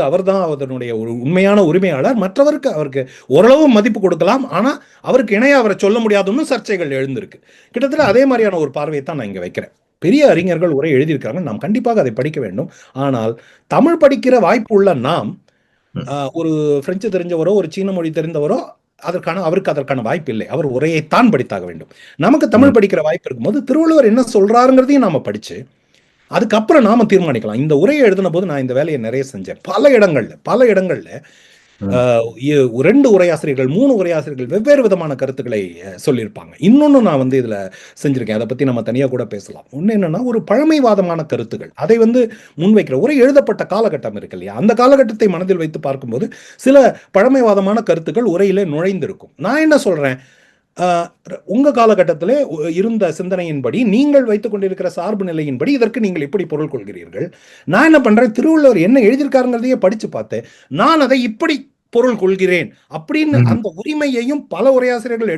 அவர்தான் அதனுடைய ஒரு உண்மையான உரிமையாளர், மற்றவருக்கு அவருக்கு ஓரளவு மதிப்பு கொடுக்கலாம், ஆனா அவருக்கு இணைய அவரை சொல்ல முடியாதுன்னு சர்ச்சைகள் எழுந்திருக்கு. கிட்டத்தட்ட அதே மாதிரியான ஒரு பார்வையை தான் நான் இங்க வைக்கிறேன். பெரிய அறிஞர்கள் உரை எழுதியிருக்காங்க, நாம் கண்டிப்பாக அதை படிக்க வேண்டும். ஆனால் தமிழ் படிக்கிற வாய்ப்பு உள்ள நாம் ஒரு பிரெஞ்சு தெரிஞ்சவரோ ஒரு சீன மொழி தெரிந்தவரோ அவருக்கு அதற்கான வாய்ப்பு இல்லை. அவர் உரையைத்தான் படித்தாக வேண்டும். நமக்கு தமிழ் படிக்கிற வாய்ப்பு இருக்கும்போது திருவள்ளுவர் என்ன சொல்றாருங்கிறதையும் நாம படிச்சு அதுக்கப்புறம் நாம தீர்மானிக்கலாம். இந்த உரையை எழுதின போது நான் இந்த வேலையை நிறைய செஞ்சேன். பல இடங்கள்ல 2 உரையாசிரியர்கள் 3 உரையாசிரியர்கள் வெவ்வேறு விதமான கருத்துக்களை சொல்லியிருப்பாங்க. இன்னொன்னு நான் இதுல செஞ்சிருக்கேன், அதை பத்தி நம்ம தனியா கூட பேசலாம். ஒண்ணு என்னன்னா, ஒரு பழமைவாதமான கருத்துக்கள் அதை முன்வைக்கிற உரை எழுதப்பட்ட காலகட்டம் இருக்கு இல்லையா, அந்த காலகட்டத்தை மனதில் வைத்து பார்க்கும்போது சில பழமைவாதமான கருத்துக்கள் உரையிலே நுழைந்திருக்கும். நான் என்ன சொல்றேன், உங்க காலகட்டத்திலே இருந்த சிந்தனையின்படி, நீங்கள் வைத்துக் கொண்டிருக்கிற சார்பு நிலையின்படி இதற்கு நீங்கள் எப்படி பொருள் கொள்கிறீர்கள்? நான் என்ன பண்றேன், திருவள்ளுவர் என்ன எழுதியிருக்காருங்கிறதையே படிச்சு பார்த்தேன், நான் அதை இப்படி பொருள் கொள்கிறேன் அப்படின்னு அந்த உரிமையையும் பல உரையாசிரியர்கள்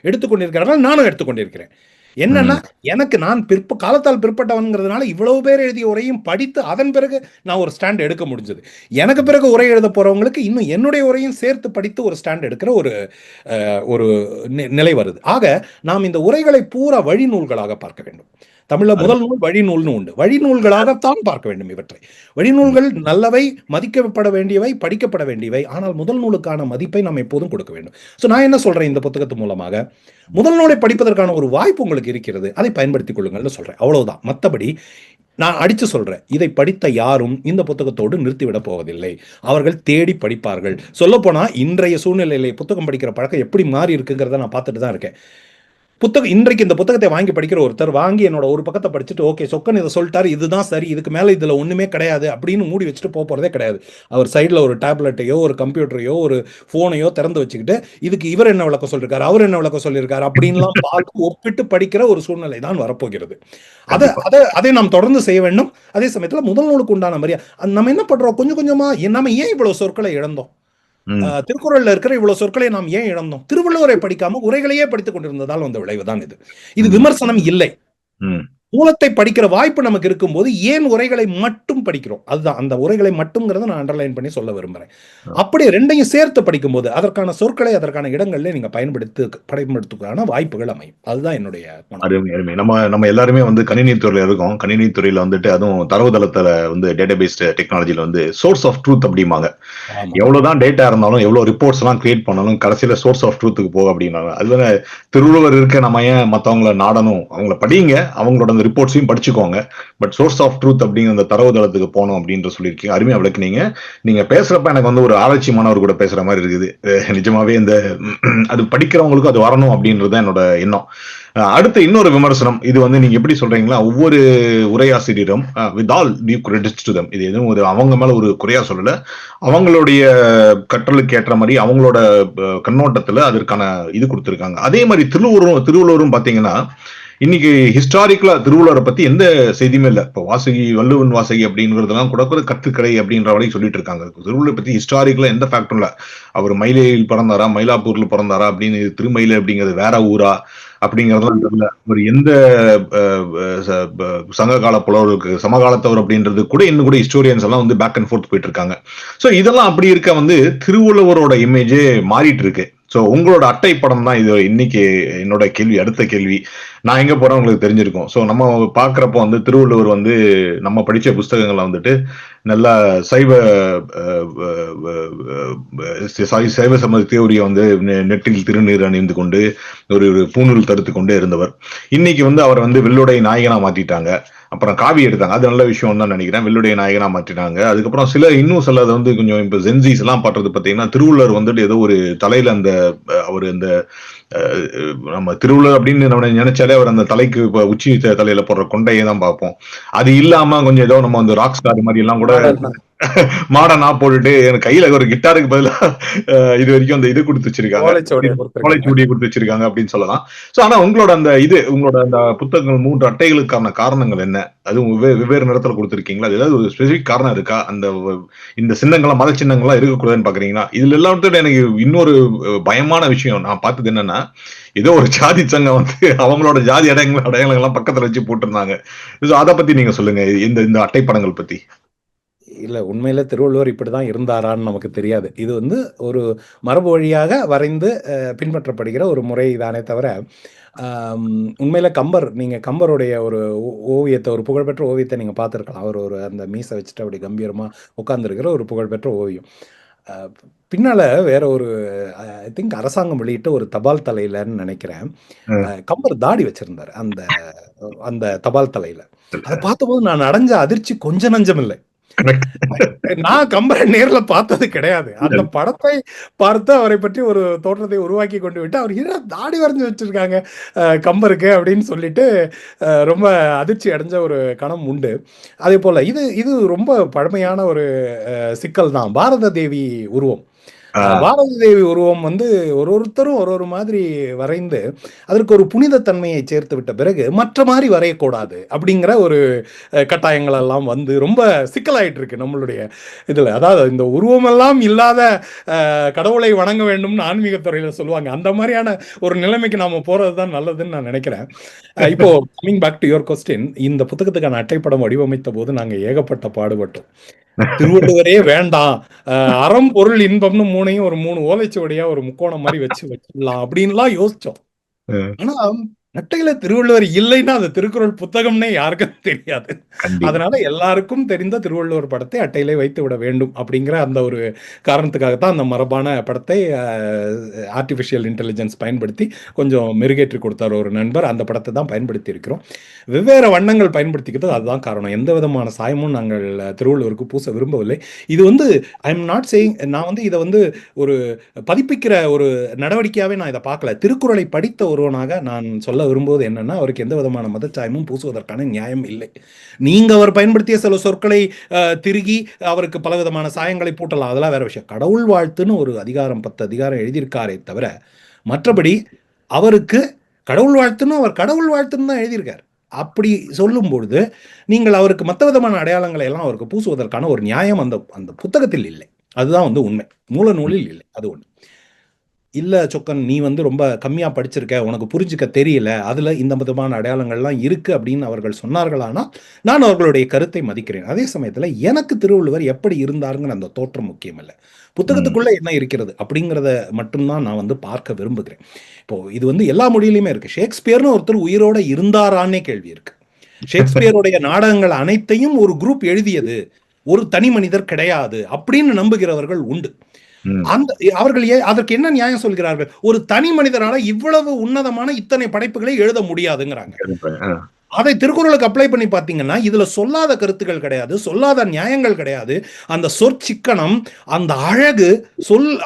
எடுத்துக்கொண்டிருக்கிறார்கள், நானும் எடுத்துக்கொண்டிருக்கிறேன். என்னன்னா, எனக்கு நான் காலத்தால் பிற்பட்டவன்கிறதுனால இவ்வளவு பேர் எழுதிய உரையும் படித்து அதன் பிறகு நான் ஒரு ஸ்டாண்ட் எடுக்க முடிஞ்சது. எனக்கு பிறகு உரை எழுத போறவங்களுக்கு இன்னும் என்னுடைய உரையும் சேர்த்து படித்து ஒரு ஸ்டாண்ட் எடுக்கிற ஒரு நிலை வருது. ஆக நாம் இந்த உரைகளை பூரா வழிநூல்களாக பார்க்க வேண்டும். தமிழ்ல முதல் நூல் வழிநூல்னு உண்டு. வழிநூல்களாகத்தான் பார்க்க வேண்டும் இவற்றை. வழிநூல்கள் நல்லவை, மதிக்கப்பட வேண்டியவை, படிக்கப்பட வேண்டியவை. ஆனால் முதல் நூலுக்கான மதிப்பை நாம் எப்போதும் கொடுக்க வேண்டும். ஸோ நான் என்ன சொல்றேன், இந்த புத்தகத்து மூலமாக முதல் நூலை படிப்பதற்கான ஒரு வாய்ப்பு உங்களுக்கு இருக்கிறது, அதை பயன்படுத்திக் கொள்ளுங்கள்னு சொல்றேன். அவ்வளவுதான். மற்றபடி நான் அடிச்சு சொல்றேன், இதை படித்த யாரும் இந்த புத்தகத்தோடு நிறுத்திவிட போவதில்லை. அவர்கள் தேடி படிப்பார்கள். சொல்ல போனா இன்றைய சூழ்நிலையிலே புத்தகம் படிக்கிற பழக்கம் எப்படி மாறி இருக்குங்கிறத நான் பார்த்துட்டு தான் இருக்கேன். புத்தகம் இன்றைக்கு இந்த புத்தகத்தை வாங்கி படிக்கிற ஒருத்தர் வாங்கி என்னோட ஒரு பக்கத்தை படிச்சுட்டு ஓகே சொக்கன் இதை சொல்லிட்டாரு, இதுதான் சரி, இதுக்கு மேல இதுல ஒண்ணுமே கிடையாது அப்படின்னு மூடி வச்சுட்டு போறதே கிடையாது. அவர் சைட்ல ஒரு டேப்லெட்டையோ ஒரு கம்ப்யூட்டரையோ ஒரு போனையோ திறந்து வச்சுக்கிட்டு இதுக்கு இவர் என்ன விளக்கம் சொல்லியிருக்காரு, அவர் என்ன விளக்கம் சொல்லியிருக்காரு அப்படின்லாம் பார்த்து ஒப்பிட்டு படிக்கிற ஒரு சூழ்நிலை தான் வரப்போகிறது. அதை கண்டிப்பா. அதை அதை நாம் தொடர்ந்து செய்ய வேண்டும். அதே சமயத்துல முதல் நூலுக்கு உண்டான மரியாதை நம்ம என்ன பண்றோம், கொஞ்சம் கொஞ்சமா நம்ம ஏன் இவ்வளவு சொற்களை இழந்தோம்? ம். திருக்குறள்ல இருக்கிற இவ்வளவு சொற்களை நாம் ஏன் இழந்தோம்? திருவள்ளுவரை படிக்காம உரைகளையே படித்துக் கொண்டிருந்ததால் வந்த விளைவுதான் இது. இது ம். விமர்சனம் இல்லை. ம். மூலத்தை படிக்கிற வாய்ப்பு நமக்கு இருக்கும்போது ஏன் உரைகளை மட்டும் படிக்கிறோம்? அதுதான் அந்த உரைகளை மட்டும்ங்கிறத நான் அண்டர்லைன் பண்ணி சொல்ல விரும்புறேன். அப்படி ரெண்டையும் சேர்த்து படிக்கும்போது அதற்கான சொற்களை அதற்கான இடங்கள்ல நீங்க பயன்படுத்துக்கான வாய்ப்புகள் அமையும். அதுதான் என்னுடைய குணம். அருமை, அருமை. நம்ம எல்லாருமே வந்து கணினி துறையில இருக்கோம். கணினி துறையில வந்துட்டு அதுவும் தரவுதளத்துல வந்து டேட்டாபேஸ் டெக்னாலஜில வந்து சோர்ஸ் ஆஃப் ட்ரூத் அப்படிம்பாங்க. ஆமா. எவ்வளவுதான் டேட்டா இருந்தாலும், எவ்வளவு ரிப்போர்ட்ஸ் எல்லாம் கிரியேட் பண்ணாலும் கடைசியில சோர்ஸ் ஆஃப் ட்ரூத்துக்கு போக அப்படின்னாங்க. அதுல திருவள்ளுவர் இருக்க நம்ம ஏன் மத்தவங்கள நாடணும்? அவங்கள படிங்க, அவங்களோட அந்த ரிப்போர்ட்ஸையும் படிச்சுக்கோங்க. பட் சோர்ஸ் ஆஃப் ட்ரூத் அப்படிங்கிற அந்த தரவுதளத்துக்கு போகணும் அப்படின்ற சொல்லியிருக்கீங்க. அருமையா விளக்குனீங்க. நீங்க பேசுறப்ப எனக்கு வந்து ஒரு ஆராய்ச்சி மாணவர் கூட பேசுற மாதிரி இருக்குது. நிஜமாவே இந்த அது படிக்கிறவங்களுக்கும் அது வரணும் அப்படின்றது தான் என்னோட எண்ணம். அடுத்த இன்னொரு விமர்சனம், இது வந்து நீங்க எப்படி சொல்றீங்களா, ஒவ்வொரு உரையாசிரியரும் with all due credits to them, இது எதுவும் ஒரு அவங்க மேல ஒரு குறையா சொல்லல, அவங்களுடைய கற்றலுக்கு ஏற்ற மாதிரி அவங்களோட கண்ணோட்டத்துல அதற்கான இது கொடுத்திருக்காங்க. அதே மாதிரி திருவள்ளுவரும் பாத்தீங்கன்னா இன்னைக்கு ஹிஸ்டாரிக்கலா திருவள்ளுவரை பத்தி எந்த செய்தியுமே இல்ல. இப்போ வாசகி வள்ளுவன் வாசகி அப்படிங்கிறதெல்லாம் கூட கத்துக்கடை அப்படின்ற வரைக்கும் சொல்லிட்டு இருக்காங்க. திருவள்ளுவரை பத்தி ஹிஸ்டாரிக்கலா எந்த ஃபேக்டும் இல்ல. அவர் மயிலையில் பிறந்தாரா, மயிலாப்பூர்ல பிறந்தாரா, அப்படின்னு திருமயிலை அப்படிங்கிறது வேற ஊரா அப்படிங்கறதெல்லாம் தெரியல. அவர் எந்த சங்ககால புலவருக்கு சமகாலத்தவர் அப்படின்றது கூட இன்னும் கூட ஹிஸ்டோரியன்ஸ் எல்லாம் வந்து பேக் அண்ட் ஃபோர்த் போயிட்டு இருக்காங்க. சோ இதெல்லாம் அப்படி இருக்க வந்து திருவள்ளுவரோட இமேஜே மாறிட்டு இருக்கு. சோ உங்களோட அட்டை படம் தான் இது இன்னைக்கு என்னோட கேள்வி, அடுத்த கேள்வி. நான் எங்க போறேன் உங்களுக்கு தெரிஞ்சிருக்கும். சோ நம்ம பாக்குறப்போ வந்து திருவள்ளுவர் வந்து நம்ம படிச்ச புஸ்தகங்களை வந்துட்டு நல்லா சைவ சமய தியோரியை வந்து நெற்றில் திருநீர் அணிந்து கொண்டு ஒரு பூணூல் தடுத்து கொண்டே இருந்தவர். இன்னைக்கு வந்து அவர் வந்து வெள்ளுடை நாயகனா மாத்திட்டாங்க. அப்புறம் காவி எடுத்தாங்க, அது நல்ல விஷயம் தான் நினைக்கிறேன். வெள்ளுடைய நாயகனா மாற்றினாங்க. அதுக்கப்புறம் இன்னும் சில வந்து கொஞ்சம் இப்ப ஜென்சிஸ் எல்லாம் பாடுறது பாத்தீங்கன்னா திருவள்ளுவர் வந்துட்டு ஏதோ ஒரு தலையில அந்த அவரு அந்த நம்ம திருவள்ளுவர் அப்படின்னு நம்ம நினைச்சாலே அவர் அந்த தலைக்கு உச்சி தலையில போடுற கொண்டையை தான் பார்ப்போம். அது இல்லாம கொஞ்சம் ஏதோ நம்ம அந்த ராக் ஸ்டார் மாதிரி எல்லாம் கூட மாடர்னா போட்டுட்டு எனக்கு கையில ஒரு கிட்டாருக்கு பதிலா இது வரைக்கும் அந்த இது கொடுத்து வச்சிருக்காங்க, ஓலைச்சுவடியை கொடுத்து வச்சிருக்காங்க அப்படின்னு சொல்லலாம். சோ ஆனா உங்களோட அந்த புத்தகங்கள் 3 அட்டைகளுக்கான காரணங்கள் என்ன? அதுவும் வெவ்வேறு நிறத்துல கொடுத்திருக்கீங்களா? அது ஏதாவது ஒரு ஸ்பெசிபிக் காரணம் இருக்கா? அந்த இந்த சின்னங்கள்லாம் மத சின்னங்கள்லாம் இருக்கக்கூடாதுன்னு பாக்குறீங்களா? இதுல எல்லாத்துக்கும் எனக்கு இன்னொரு பயமான விஷயம் நான் பார்த்தது என்னன்னா, ஏதோ ஒரு ஜாதி சங்கம் வந்து அவங்களோட ஜாதி அடையாளங்கள் எல்லாம் பக்கத்துல வச்சு போட்டிருந்தாங்க. அதை பத்தி நீங்க சொல்லுங்க, இந்த அட்டை படங்கள் பத்தி. இல்ல உண்மையில திருவள்ளுவர் இப்படிதான் இருந்தாரான்னு நமக்கு தெரியாது. இது வந்து ஒரு மரபு வழியாக வரைந்து பின்பற்றப்படுகிற ஒரு முறை தானே தவிர, உண்மையில நீங்க கம்பருடைய ஒரு ஓவியத்தை, ஒரு புகழ்பெற்ற ஓவியத்தை நீங்க பார்த்திருக்கலாம். அவர் ஒரு அந்த மீசை வச்சுட்டு அப்படி கம்பீரமா உட்கார்ந்திருக்கிற ஒரு புகழ்பெற்ற ஓவியம். பின்னால வேற ஒரு ஐ திங்க் அரசாங்கம் வெளியிட்ட ஒரு தபால் தலையிலன்னு நினைக்கிறேன். கம்பர் தாடி வச்சிருந்தாரு அந்த தபால் தலையில. அதை பார்த்தபோது நான் அடைஞ்ச அதிர்ச்சி கொஞ்சம் நஞ்சம் இல்லை. நான் கம்பரை நேர்ல பார்த்தது கிடையாது. அந்த படத்தை பார்த்து அவரை பற்றி ஒரு தோற்றத்தை உருவாக்கி கொண்டு விட்டு அவர் என்ன தாடி வரைஞ்சு வச்சிருக்காங்க கம்பருக்கு அப்படின்னு சொல்லிட்டு ரொம்ப அதிர்ச்சி அடைஞ்ச ஒரு கணம் உண்டு. அதே போல இது ரொம்ப பழமையான ஒரு சிக்கல் தான். பாரத தேவி உருவம், பாரதி தேவி உருவம் வந்து ஒருத்தரும் ஒரு மாதிரி வரைந்து அதற்கு ஒரு புனிதத்தன்மையை சேர்த்து விட்ட பிறகு மற்ற மாதிரி வரையக்கூடாது அப்படிங்கிற ஒரு கட்டாயங்கள் எல்லாம் வந்து ரொம்ப சிக்கலாயிட்டு இருக்கு நம்மளுடைய இதுல. அதாவது இந்த உருவமெல்லாம் இல்லாத கடவுளை வணங்க வேண்டும்னு ஆன்மீகத்துறையில சொல்லுவாங்க. அந்த மாதிரியான ஒரு நிலைமைக்கு நாம போறதுதான் நல்லதுன்னு நான் நினைக்கிறேன். இப்போ coming back to your question, இந்த புத்தகத்துக்கான அட்டைப்படம் வடிவமைத்த போது நாங்க ஏகப்பட்ட பாடுபட்டோம். திருவள்ளுவரே வேண்டாம், அறம் பொருள் இன்பம்னு 3ஐயும் ஒரு 3 ஓலைச்சுவடியா ஒரு முக்கோணம் மாதிரி வச்சிடலாம் அப்படின்லாம் யோசிச்சோம். ஆனா அட்டையில திருவள்ளுவர் இல்லைன்னா அது திருக்குறள் புத்தகம்னே யாருக்கும் தெரியாது. கண்டிப்பா. அதனால எல்லாருக்கும் தெரிந்த திருவள்ளுவர் படத்தை அட்டையிலே வைத்து விட வேண்டும் அப்படிங்கிற அந்த ஒரு காரணத்துக்காகத்தான் அந்த மரபான படத்தை ஆர்டிஃபிஷியல் இன்டெலிஜென்ஸ் பயன்படுத்தி கொஞ்சம் மெருகேற்றி கொடுத்தார் ஒரு நண்பர். அந்த படத்தை தான் பயன்படுத்தி இருக்கிறோம். வெவ்வேறு வண்ணங்கள் பயன்படுத்திக்கிறது அதுதான் காரணம். எந்த விதமான சாயமும் நாங்கள் திருவள்ளுவருக்கு பூச விரும்பவில்லை. இது வந்து ஐ எம் நாட் சேயிங், நான் வந்து இதை வந்து ஒரு பதிப்பிக்கிற ஒரு நடவடிக்கையாவே நான் இதை பார்க்கல. திருக்குறளை படித்த ஒருவனாக நான் சொல்ல விரும்புவது என்னன்னா, அவருக்கு எந்த விதமான மதச்சாயமும் பூசுவதற்கான நியாயம் இல்லை. நீங்க அவர் பயன்படுத்திய சில சொற்களை திருகி அவருக்கு பலவிதமான சாயங்களை பூட்டலாம், அதெல்லாம் வேற விஷயம். கடவுள் வாழ்த்துன்னு ஒரு அதிகாரம் 10 அதிகாரம் எழுதியிருக்காரே தவிர மற்றபடி அவருக்கு கடவுள் வாழ்த்துன்னு அவர் கடவுள் வாழ்த்துன்னு தான் எழுதியிருக்கார். அப்படி சொல்லும் பொழுது நீங்கள் அவருக்கு மற்ற விதமான அடையாளங்களை எல்லாம் அவருக்கு பூசுவதற்கான ஒரு நியாயம் அந்த அந்த புத்தகத்தில் இல்லை. அதுதான் வந்து உண்மை. மூல நூலில் இல்லை. அது ஒண்ணு. இல்ல சொக்கன், நீ வந்து ரொம்ப கம்மியா படிச்சிருக்க, உனக்கு புரிஞ்சுக்க தெரியல, அதுல இந்த விதமான அடையாளங்கள்லாம் இருக்கு அப்படின்னு அவர்கள் சொன்னார்களானா நான் அவர்களுடைய கருத்தை மதிக்கிறேன். அதே சமயத்துல எனக்கு திருவள்ளுவர் எப்படி இருந்தாருங்கிற அந்த தோற்றம் முக்கியம் இல்லை. புத்தகத்துக்குள்ள என்ன இருக்கிறது அப்படிங்கிறத மட்டும்தான் நான் வந்து பார்க்க விரும்புகிறேன். இப்போ இது வந்து எல்லா மொழியிலுமே இருக்கு. ஷேக்ஸ்பியர்னு ஒருத்தர் உயிரோட இருந்தாரான்னே கேள்வி இருக்கு. ஷேக்ஸ்பியருடைய நாடகங்கள் அனைத்தையும் ஒரு குரூப் எழுதியது, ஒரு தனி மனிதர் கிடையாது அப்படின்னு நம்புகிறவர்கள் உண்டு. அந்த அவர்கள் அதற்கு என்ன நியாயம் சொல்கிறார்கள்? ஒரு தனி மனிதரால இவ்வளவு உன்னதமான இத்தனை படைப்புகளை எழுத முடியாதுங்கிறாங்க. அதை திருக்குறளுக்கு அப்ளை பண்ணி பார்த்தீங்கன்னா இதுல சொல்லாத கருத்துக்கள் கிடையாது, சொல்லாத நியாயங்கள் கிடையாது. அந்த சொற்சிக்கனம், அந்த அழகு,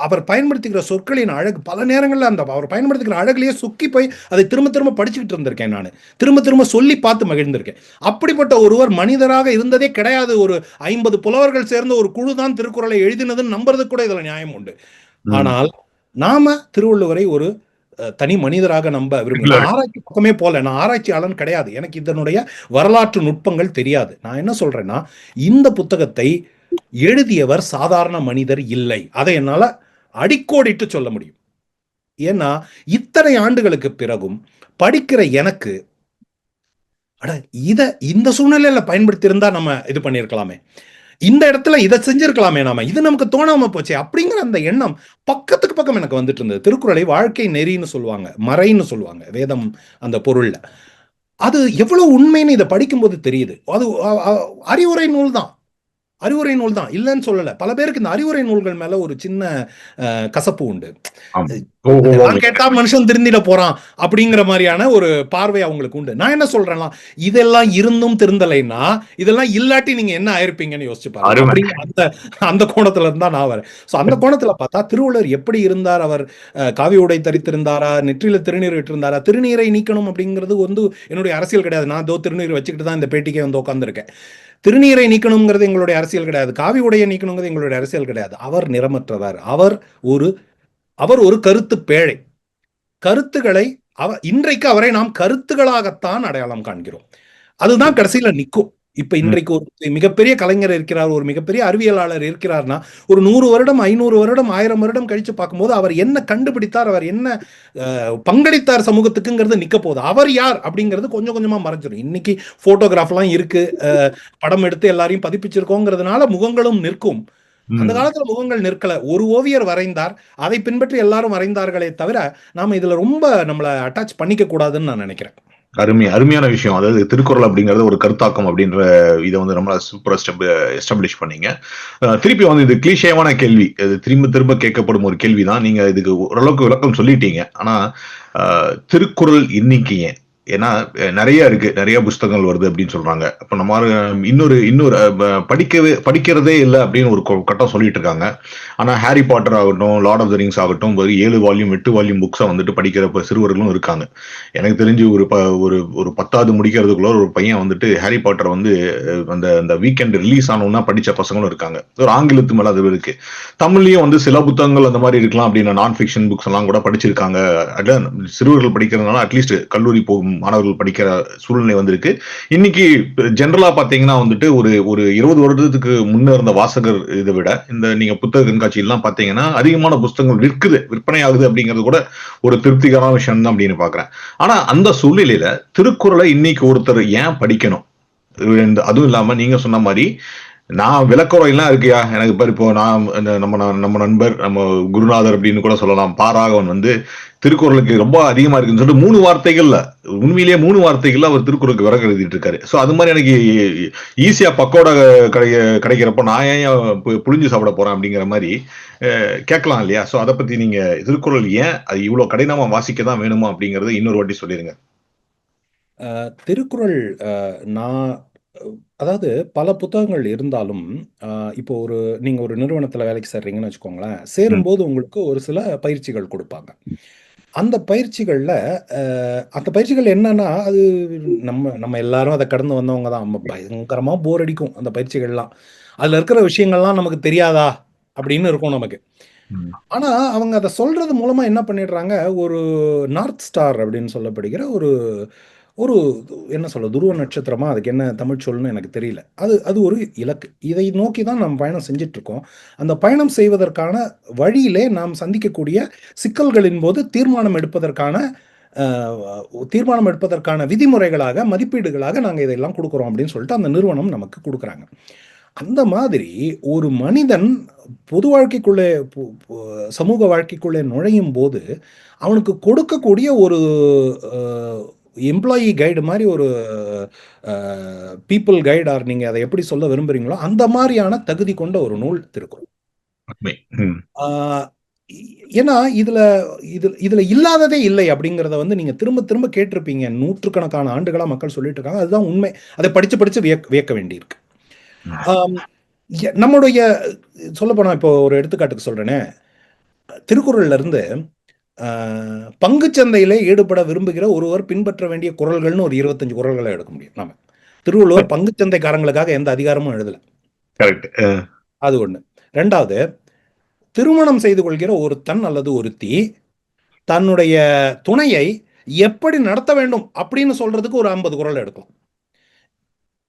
அவர் பயன்படுத்துகிற சொற்களின் அழகு, பல நேரங்களில் அந்த அவர் பயன்படுத்துகிற அழகுலயே சுக்கி போய் அதை திரும்ப திரும்ப படிச்சுக்கிட்டு இருந்திருக்கேன். நான் திரும்ப திரும்ப சொல்லி பார்த்து மகிழ்ந்திருக்கேன். அப்படிப்பட்ட ஒருவர் மனிதராக இருந்ததே கிடையாது. ஒரு 50 புலவர்கள் சேர்ந்த ஒரு குழு தான் திருக்குறளை எழுதினதுன்னு நம்புறதுக்கு கூட இதுல நியாயம் உண்டு. ஆனால் நாம திருவள்ளுவரை ஒரு தனி மனிதராக நம்ப விரும்புகிறேன். ஆராய்ச்சி பக்கமே போல, நான் ஆராய்ச்சியாளன் கிடையாது, எனக்கு இதனுடைய வரலாற்று நுட்பங்கள் தெரியாது. நான் என்ன சொல்றேன்னா, இந்த புத்தகத்தை எழுதியவர் சாதாரண மனிதர் இல்லை. அதை என்னால அடிக்கோடிட்டு சொல்ல முடியும். ஏன்னா இத்தனை ஆண்டுகளுக்கு பிறகும் படிக்கிற எனக்கு இந்த சூழ்நிலையில பயன்படுத்தி இருந்தா நம்ம இது பண்ணிருக்கலாமே, இந்த இடத்துல இதை செஞ்சிருக்கலாமே, நாம இது நமக்கு தோணாம போச்சு அப்படிங்கிற அந்த எண்ணம் பக்கத்துக்கு பக்கம் எனக்கு வந்துட்டு இருந்தது. திருக்குறளை வாழ்க்கை நெறின்னு சொல்லுவாங்க, மறைன்னு சொல்லுவாங்க வேதம் அந்த பொருள்ல. அது எவ்வளவு உண்மைன்னு இதை படிக்கும்போது தெரியுது. அது அறிவுரை நூல் தான், அறிவுரை நூல் தான், இல்லைன்னு சொல்லல. பல பேருக்கு இந்த அறிவுரை நூல்கள் மேல ஒரு சின்ன கசப்பு உண்டு. கேட்டா மனுஷன் திருந்திட போறான் அப்படிங்கிற மாதிரியான ஒரு பார்வை அவங்களுக்கு உண்டு. நான் என்ன சொல்றேன்னா, இதெல்லாம் இருந்தும் திருந்தலைன்னா இதெல்லாம் இல்லாட்டி நீங்க என்ன ஆயிருப்பீங்கன்னு யோசிச்சு பாருங்க. அந்த கோணத்துல இருந்தா நான் வரேன். அந்த கோணத்துல பார்த்தா திருவள்ளுவர் எப்படி இருந்தார்? அவர் காவி உடை தரித்திருந்தாரா? நெற்றியில திருநீர் விட்டிருந்தாரா? திருநீரை நீக்கணும் அப்படிங்கிறது வந்து என்னுடைய அரசியல் கிடையாது. நான் திருநீர் வச்சுக்கிட்டு தான் இந்த பேட்டிக்கே வந்து உட்கார்ந்துருக்கேன். திருநீரை நீக்கணுங்கிறது எங்களுடைய அரசியல் கிடையாது, காவி உடையை நீக்கணுங்கிறது எங்களுடைய அரசியல் கிடையாது. அவர் நிறமற்றவர், அவர் ஒரு கருத்து பேழை. கருத்துக்களை இன்றைக்கு அவரை நாம் கருத்துகளாகத்தான் அடையாளம் காண்கிறோம். அதுதான் கடைசியில நிற்கும். இப்ப இன்றைக்கு ஒரு மிகப்பெரிய கலைஞர் இருக்கிறார், ஒரு மிகப்பெரிய அறிவியலாளர் இருக்கிறார்னா ஒரு 100 வருடம் 500 வருடம் 1000 வருடம் கழிச்சு பார்க்கும்போது அவர் என்ன கண்டுபிடித்தார், அவர் என்ன பங்களித்தார் சமூகத்துக்குங்கிறது நிக்க போகுது. அவர் யார் அப்படிங்கிறது கொஞ்சம் கொஞ்சமா மறைஞ்சிடும். இன்னைக்கு போட்டோகிராஃப்லாம் இருக்கு, படம் எடுத்து எல்லாரையும் பதிப்பிச்சிருக்கோங்கிறதுனால முகங்களும் நிற்கும். அந்த காலத்துல முகங்கள் நிற்கல. ஒரு ஓவியர் வரைந்தார், அதை பின்பற்றி எல்லாரும் வரைந்தார்களே தவிர நாம இதுல ரொம்ப நம்மள அட்டாச் பண்ணிக்க கூடாதுன்னு நான் நினைக்கிறேன். அருமையான விஷயம். அதாவது திருக்குறள் அப்படிங்கறது ஒரு கருத்தாக்கம் அப்படின்ற இதை வந்து நம்மள சூப்பரா எஸ்டாப்ளிஷ் பண்ணீங்க. திருப்பி வந்து இது கிளீஷேவான கேள்வி, திரும்ப திரும்ப கேட்கப்படும் ஒரு கேள்விதான். நீங்க இதுக்கு ஓரளவுக்கு விளக்கம் சொல்லிட்டீங்க. ஆனா திருக்குறள் இன்னைக்கு ஏன்? ஏன்னா நிறைய இருக்கு, நிறைய புஸ்தகங்கள் வருது அப்படின்னு சொல்றாங்க. அப்ப நம்ம இன்னொரு படிக்கிறதே இல்லை அப்படின்னு ஒரு கட்டம் சொல்லிட்டு இருக்காங்க. ஆனா ஹாரி பாட்டர் ஆகட்டும், லார்ட் ஆஃப் த ரிங்ஸ் ஆகட்டும், 7 வால்யூம் 8 வால்யூம் புக்ஸை வந்துட்டு படிக்கிற சிறுவர்களும் இருக்காங்க. எனக்கு தெரிஞ்சு ஒரு 10வது முடிக்கிறதுக்குள்ள ஒரு பையன் வந்துட்டு ஹாரி பாட்டர் வந்து அந்த வீக்கெண்ட் ரிலீஸ் ஆனோம்னா படிச்ச பசங்களும் இருக்காங்க. ஒரு ஆங்கிலத்து மேல அது இருக்கு. தமிழ்லயும் வந்து சில புத்தகங்கள் அந்த மாதிரி இருக்கலாம் அப்படின்னு நான் ஃபிக்ஷன் புக்ஸ் எல்லாம் கூட படிச்சிருக்காங்க. சிறுவர்கள் படிக்கிறதுனால அட்லீஸ்ட் கல்லூரி போகும் மாணவர்கள் படிக்கிற சூழ்நிலை வந்திருக்கு. இன்னைக்கு ஜெனரலா பாத்தீங்கன்னா வந்துட்டு ஒரு 20 வருடத்துக்கு முன்ன இருந்த வாசகர் இதை விட இந்த நீங்க புத்தக கண்காட்சியெல்லாம் பாத்தீங்கன்னா அதிகமான புத்தகங்கள் விற்பனை ஆகுது அப்படிங்கிறது கூட ஒரு திருப்திகரமான விஷயம் தான் அப்படின்னு பாக்குறேன். ஆனா அந்த சூழ்நிலையில திருக்குறளை இன்னைக்கு ஒருத்தர் ஏன் படிக்கணும்? அதுவும் இல்லாம நீங்க சொன்ன மாதிரி நான் விளக்குறையெல்லாம் இருக்குயா எனக்கு. பாரு, இப்போ நான் நம்ம நண்பர், நம்ம குருநாதர் அப்படின்னு கூட சொல்லலாம், பாராகவன் வந்து திருக்குறளுக்கு ரொம்ப அதிகமா இருக்குன்னு சொல்லிட்டு 3 வார்த்தைகள்ல, உண்மையிலேயே 3 வார்த்தைகள்ல அவர் திருக்குறளுக்கு விறகு எழுதிட்டு இருக்காரு. சோ அது மாதிரி எனக்கு ஈஸியா பக்கோடா கிடைக்கிறப்ப நான் ஏன் புளிஞ்சு சாப்பிட போறேன் அப்படிங்கிற மாதிரி கேட்கலாம் இல்லையா? சோ அதை பத்தி நீங்க திருக்குறள் ஏன் அது இவ்வளவு கடினமா வாசிக்க தான் வேணுமா அப்படிங்கறத இன்னொரு வாட்டி சொல்லிருங்க. திருக்குறள் நான் அதாவது பல புத்தகங்கள் இருந்தாலும், இப்போ நீங்க ஒரு நிறுவனத்தில வேலைக்கு சேர்றீங்கன்னு வச்சுக்கோங்களேன். ம். சேரும்போது உங்களுக்கு ஒரு சில பயிற்சிகள் குடுப்பாங்க. அந்த பயிற்சிகள்ல அந்த பயிற்சிகள் என்னன்னா, அது நம்ம நம்ம எல்லாரும் அத கடந்து வந்தவங்க தான். பயங்கரமா போர் அடிக்கும் அந்த பயிற்சிகள்லாம். அதுல இருக்கிற விஷயங்கள்லாம் நமக்கு தெரியாதா? அப்படின்னு இருக்கும் நமக்கு. ம். ஆனா, அவங்க அத சொல்றது மூலமா என்ன பண்ணிடுறாங்க, ஒரு நார்த் ஸ்டார் அப்படின்னு சொல்லப்படுகிற ஒரு ஒரு என்ன சொல்ல, துருவ நட்சத்திரமா, அதுக்கு என்ன தமிழ் சொல்லுன்னு எனக்கு தெரியல. அது அது ஒரு இலக்கு. இதை நோக்கி தான் நாம் பயணம் செஞ்சுட்ருக்கோம். அந்த பயணம் செய்வதற்கான வழியிலே நாம் சந்திக்கக்கூடிய சிக்கல்களின் போது அ தீர்மானம் எடுப்பதற்கான விதிமுறைகளாக, மதிப்பீடுகளாக நாங்க இதெல்லாம் குடுக்குறோம் அப்படின்னு சொல்லிட்டு அந்த நிறுவனம் நமக்கு குடுக்குறாங்க. அந்த மாதிரி ஒரு மனிதன் பொது வாழ்க்கைக்குள்ளே பொ பொ சமூக வாழ்க்கைக்குள்ளே நுழையும்போது, அவனுக்கு கொடுக்கக்கூடிய ஒரு அ எம்ப்ளாயி கைடு மாரி ஒரு அ பீப்பிள் கைட் ஆர் நீங்க அத எப்படி சொல்ல விரும்புறீங்களோ, அந்த மாரியான தகுதி கொண்ட ஒரு நூல் திருக்குறள். உண்மை. ம். ஆ இ ஏன்னா இதுல இதுல இதுல இல்லாததே இல்லை அப்படிங்கிறத வந்து நீங்க திரும்ப திரும்ப கேட்டிருப்பீங்க. நூற்றுக்கணக்கான ஆண்டுகளா மக்கள் சொல்லிட்டு இருக்காங்க. அதுதான் உண்மை. அத படிச்சு படிச்சு வியக்க வேண்டியிருக்கு. ஆம். நம்முடைய சொல்லப்போனா இப்போ ஒரு எடுத்துக்காட்டுக்கு சொல்றேனே, திருக்குறள்ல இருந்து அ பங்குச் சந்தையிலே ஈடுபட விரும்புகிற ஒருவர் பின்பற்ற வேண்டிய குறள்கள்னு ஒரு 25 குறள்கள எடுக்க முடியும் நாம. திருவள்ளுவர் பங்குச் சந்தைக்காரங்களுக்காக எந்த அதிகாரமும் எழுதல. கரெக்ட். அது 1. 2வது திருமணம் செய்து கொள்கிற ஒருத்தன் அல்லது ஒருத்தி, தன்னுடைய துணையை எப்படி நடத்த வேண்டும் அப்படின்னு சொல்றதுக்கு ஒரு 50 குறள் எடுக்கலாம்.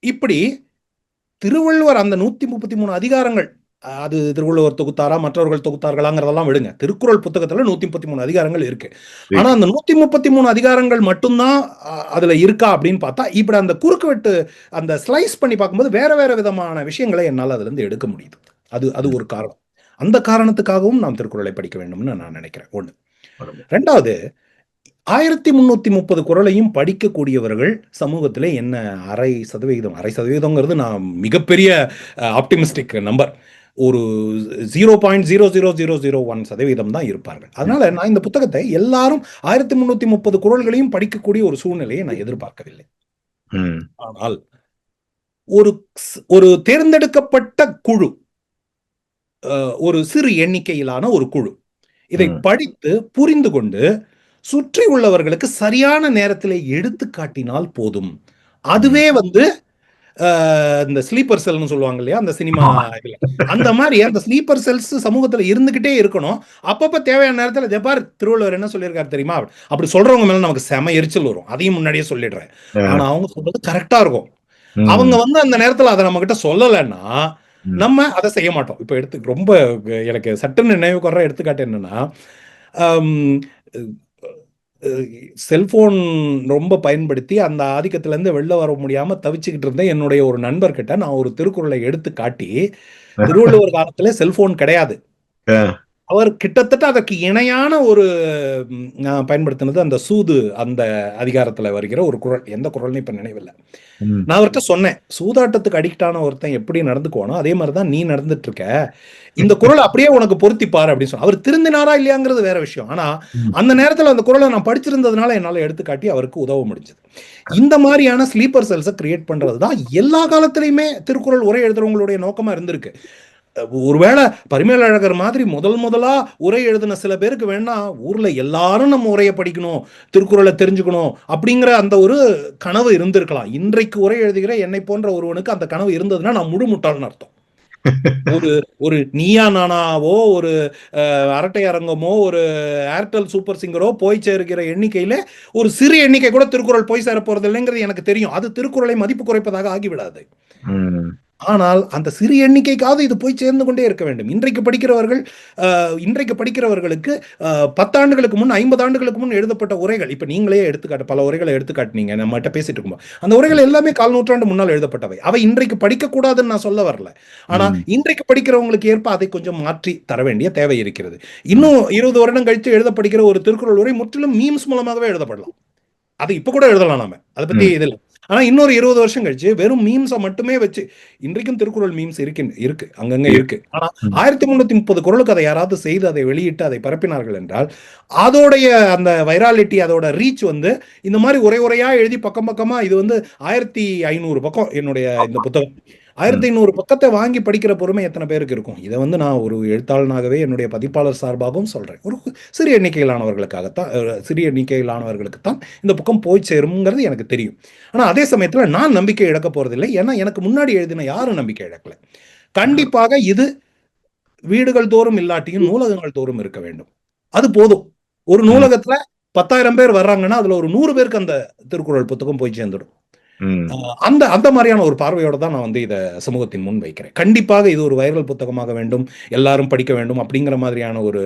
இப்படி திருவள்ளுவர் அந்த 133 அதிகாரங்கள், அது திருவள்ளுவர் தொகுத்தாரா, மற்றவர்கள் தொகுத்தார்களாங்கிறதெல்லாம் விடுங்க. திருக்குறள் புத்தகத்துல 133 அதிகாரங்கள் இருக்கு. ஆனா, அந்த 133 அதிகாரங்கள் மட்டும் தான் அதுல இருக்கா அப்படின்னு பார்த்தா, இப்படி அந்த குறுக்கு வெட்டு அந்த ஸ்லைஸ் பண்ணி பார்க்கும்போது வேற வேற விதமான விஷயங்கள என்னால அதுலருந்து எடுக்க முடியுது. அது அது ம். ஒரு காரணம். அந்த காரணத்துக்காகவும் நாம் திருக்குறளை படிக்க வேண்டும்னு நான் நினைக்கிறேன். 1. அருமை. 2வது 1330 குறளையும் படிக்கக்கூடியவர்கள் சமூகத்திலே என்ன 1/2%, 1/2%ங்கிறது நான் மிகப்பெரிய ஆப்டிமிஸ்டிக் நம்பர். ஒரு 0.00001% தான் இருப்பார்கள். ம். அதனால நான் இந்த புத்தகத்தை எல்லாரும் 1330 குறள்களையும் படிக்கக்கூடிய ஒரு சூழ்நிலையை நான் எதிர்பார்க்கவில்லை. ம். ஆனால் ஒரு ஒரு தேர்ந்தெடுக்கப்பட்ட குழு, ஒரு சிறு எண்ணிக்கையிலான ஒரு குழு. இதை ம். படித்து புரிந்து கொண்டு சுற்றி உள்ளவர்களுக்கு சரியான நேரத்திலே எடுத்துக் காட்டினால் போதும். ம். அதுவே வந்து இந்த ஸ்லீப்பர் செல்ன்னு சொல்லுவாங்க இல்லையா? அந்த சினிமா ஆமா. இதுல. அந்த மாரி அந்த ஸ்லீப்பர் செல்ஸ் சமூகத்துல இருந்துகிட்டே இருக்கணும். அப்பப்ப தேவையான நேரத்துல "இதோ பாரு திருவள்ளுவர் என்ன சொல்லியிருக்காரு தெரியுமா?" அப்படி சொல்றவங்க மேல நமக்கு செம எரிச்சல் வரும். அதையும் முன்னாடியே சொல்லிடுறேன். ஆனா அ. அவங்க சொல்றது கரெக்ட்டா இருக்கும். அவங்க ம். வந்து அந்த நேரத்துல அத நம்மகிட்ட சொல்லலன்னா, ம். நம்ம அத செய்ய மாட்டோம். இப்ப ரொம்ப எனக்கு சட்டுன்னு நினைவுக்கு வர்ற எடுத்துக்காட்டு என்னன்னா, அம் அ செல்ஃபோன் ரொம்ப பயன்படுத்தி அந்த ஆதிக்கத்திலருந்து வெளில வர முடியாம தவிச்சுக்கிட்டு இருந்த என்னுடைய ஒரு நண்பர்கிட்ட நான் ஒரு திருக்குறளை எடுத்து காட்டி, திருவள்ளுவர் காலத்திலே செல்ஃபோன் கிடையாது. அ. அவர் கிட்டத்தட்ட அதற்கு இணையான ஒரு நான் பயன்படுத்தினது அந்த அந்த அதிகாரத்தில வருகிற ஒரு குறள். எந்த குறள்னு இப்ப நினைவில்ல. ம். நான் அவர்ட்ட சொன்னேன். "சூதாட்டத்துக்கு அடிக்ட் ஆன ஒருத்தன் எப்படி நடந்துக்குவானோ, அதே மாரி தான் நீ நடந்துட்டு இருக்க. இந்த குறள அப்படியே உனக்கு பொருத்தி பாரு" அப்படின்னு சொன்னேன். அவர் திருந்தினாரா இல்லையாங்கிறது வேற விஷயம். ஆனா, ம். அந்த நேரத்தில அந்த குறள நான் படிச்சிருந்ததுனால என்னால எடுத்துக்காட்டி அவருக்கு உதவ முடிஞ்சது. இந்த மாரியான ஸ்லீப்பர் செல்ஸ கிரியேட் பண்றது தான் எல்லா காலத்திலயுமே திருக்குறள் உரை எழுதுறவங்களுடைய நோக்கமா இருந்திருக்கு. ஒருவேள பரிமேலழகர் மாதிரி முதல் முதலா உரை எழுதின சில பேருக்கு வேணா, ஊர்ல எல்லாரும் நம்ம உரைய படிக்கணும், திருக்குறள தெரிஞ்சுக்கணும் அப்படிங்கிற அந்த ஒரு கனவு இருந்திருக்கலாம். இன்றைக்கு உரை எழுதுகிற என்னைப் போன்ற ஒருவனுக்கு அந்த கனவு இருந்ததுன்னா, நான் முழு முட்டாள்ன்னு அர்த்தம். ஒரு ஒரு நீயா நானாவோ, ஒரு அரட்டை அரங்கமோ, ஒரு ஏர்டெல் சூப்பர் சிங்கரோ போய் சேர்கிற எண்ணிக்கையில, ஒரு சிறு எண்ணிக்கை கூட திருக்குறள் போய் சேரப் போறதில்லைங்கிறது எனக்கு தெரியும். அது திருக்குறளை மதிப்பு குறைப்பதாக ஆகிவிடாது. ம். ஆனால் அந்த சிறு எண்ணிக்கைக்காவது இது போய் சேர்ந்து கொண்டே இருக்க வேண்டும். இன்றைக்கு படிக்கிறவர்களுக்கு 10 ஆண்டுகளுக்கு முன் 50 ஆண்டுகளுக்கு முன் எழுதப்பட்ட உரைகள், இப்ப நீங்களே பல உரைகளை எடுத்துக்காட்டினீங்க நம்மகிட்ட பேசிட்டு இருக்கும்போது. அந்த உரைகள் எல்லாமே 1/4 நூற்றாண்டு முன்னால் எழுதப்பட்டவை. அவை இன்றைக்கு படிக்க கூடாதுன்னு நான் சொல்ல வரல. ஆனா இன்றைக்கு படிக்கிறவங்களுக்கு ஏற்ப அதை கொஞ்சம் மாற்றி தர வேண்டிய தேவை இருக்கிறது. இன்னும் 20 வருடம் கழித்து எழுதப்படுகிற ஒரு திருக்குறள் உரை முற்றிலும் மீம்ஸ் மூலமாகவே எழுதப்படலாம். அது இப்ப கூட எழுதலாம் நாம, அதை பத்தி இதில். ஆனா இன்னொரு 20 வருஷம் கழிச்சு வெறும் மீம்ஸை மட்டுமே வச்சு, இன்றைக்கும் திருக்குறள் மீம்ஸ் இருக்கு, அங்கங்க இருக்கு. ஆனா 1330 குறளுக்கு அதை யாராவது செய்து அதை வெளியிட்டு அதை பரப்பினார்கள் என்றால் அதோடைய அந்த வைராலிட்டி, அதோட ரீச் வந்து இந்த மாதிரி உரையா எழுதி பக்கம் பக்கமா, இது வந்து 1500 பக்கம் என்னுடைய இந்த புத்தகம். 1500 பக்கத்தை வாங்கி படிக்கிற பொறுமை எத்தனை பேருக்கு இருக்கும்? இதை வந்து நான் ஒரு எழுத்தாளனாகவே என்னுடைய பதிப்பாளர் சார்பாகவும் சொல்றேன். ஒரு சிறிய எண்ணிக்கையிலானவர்களுக்கு தான் இந்த புக்கம் போய் சேரும்ங்கிறது எனக்கு தெரியும். ஆனா அதே சமயத்துல நான் நம்பிக்கை இழக்க போறதில்லை. ஏன்னா எனக்கு முன்னாடி எழுதின யாரும் நம்பிக்கை இழக்கல. கண்டிப்பாக இது வீடுகள் தோறும் இல்லாட்டியும் நூலகங்கள் தோறும் இருக்க வேண்டும். அது போதும். ஒரு நூலகத்துல 10,000 பேர் வர்றாங்கன்னா அதுல ஒரு 100 பேருக்கு அந்த திருக்குறள் புத்தகம் போய் சேர்ந்துடும். அந்த மாதிரியான ஒரு பார்வையோட தான் நான் வந்து இதை சமூகத்தின் முன் வைக்கிறேன். கண்டிப்பாக இது ஒரு வைரல் புத்தகமாக வேண்டும், எல்லாரும் படிக்க வேண்டும் அப்படிங்கிற மாதிரியான ஒரு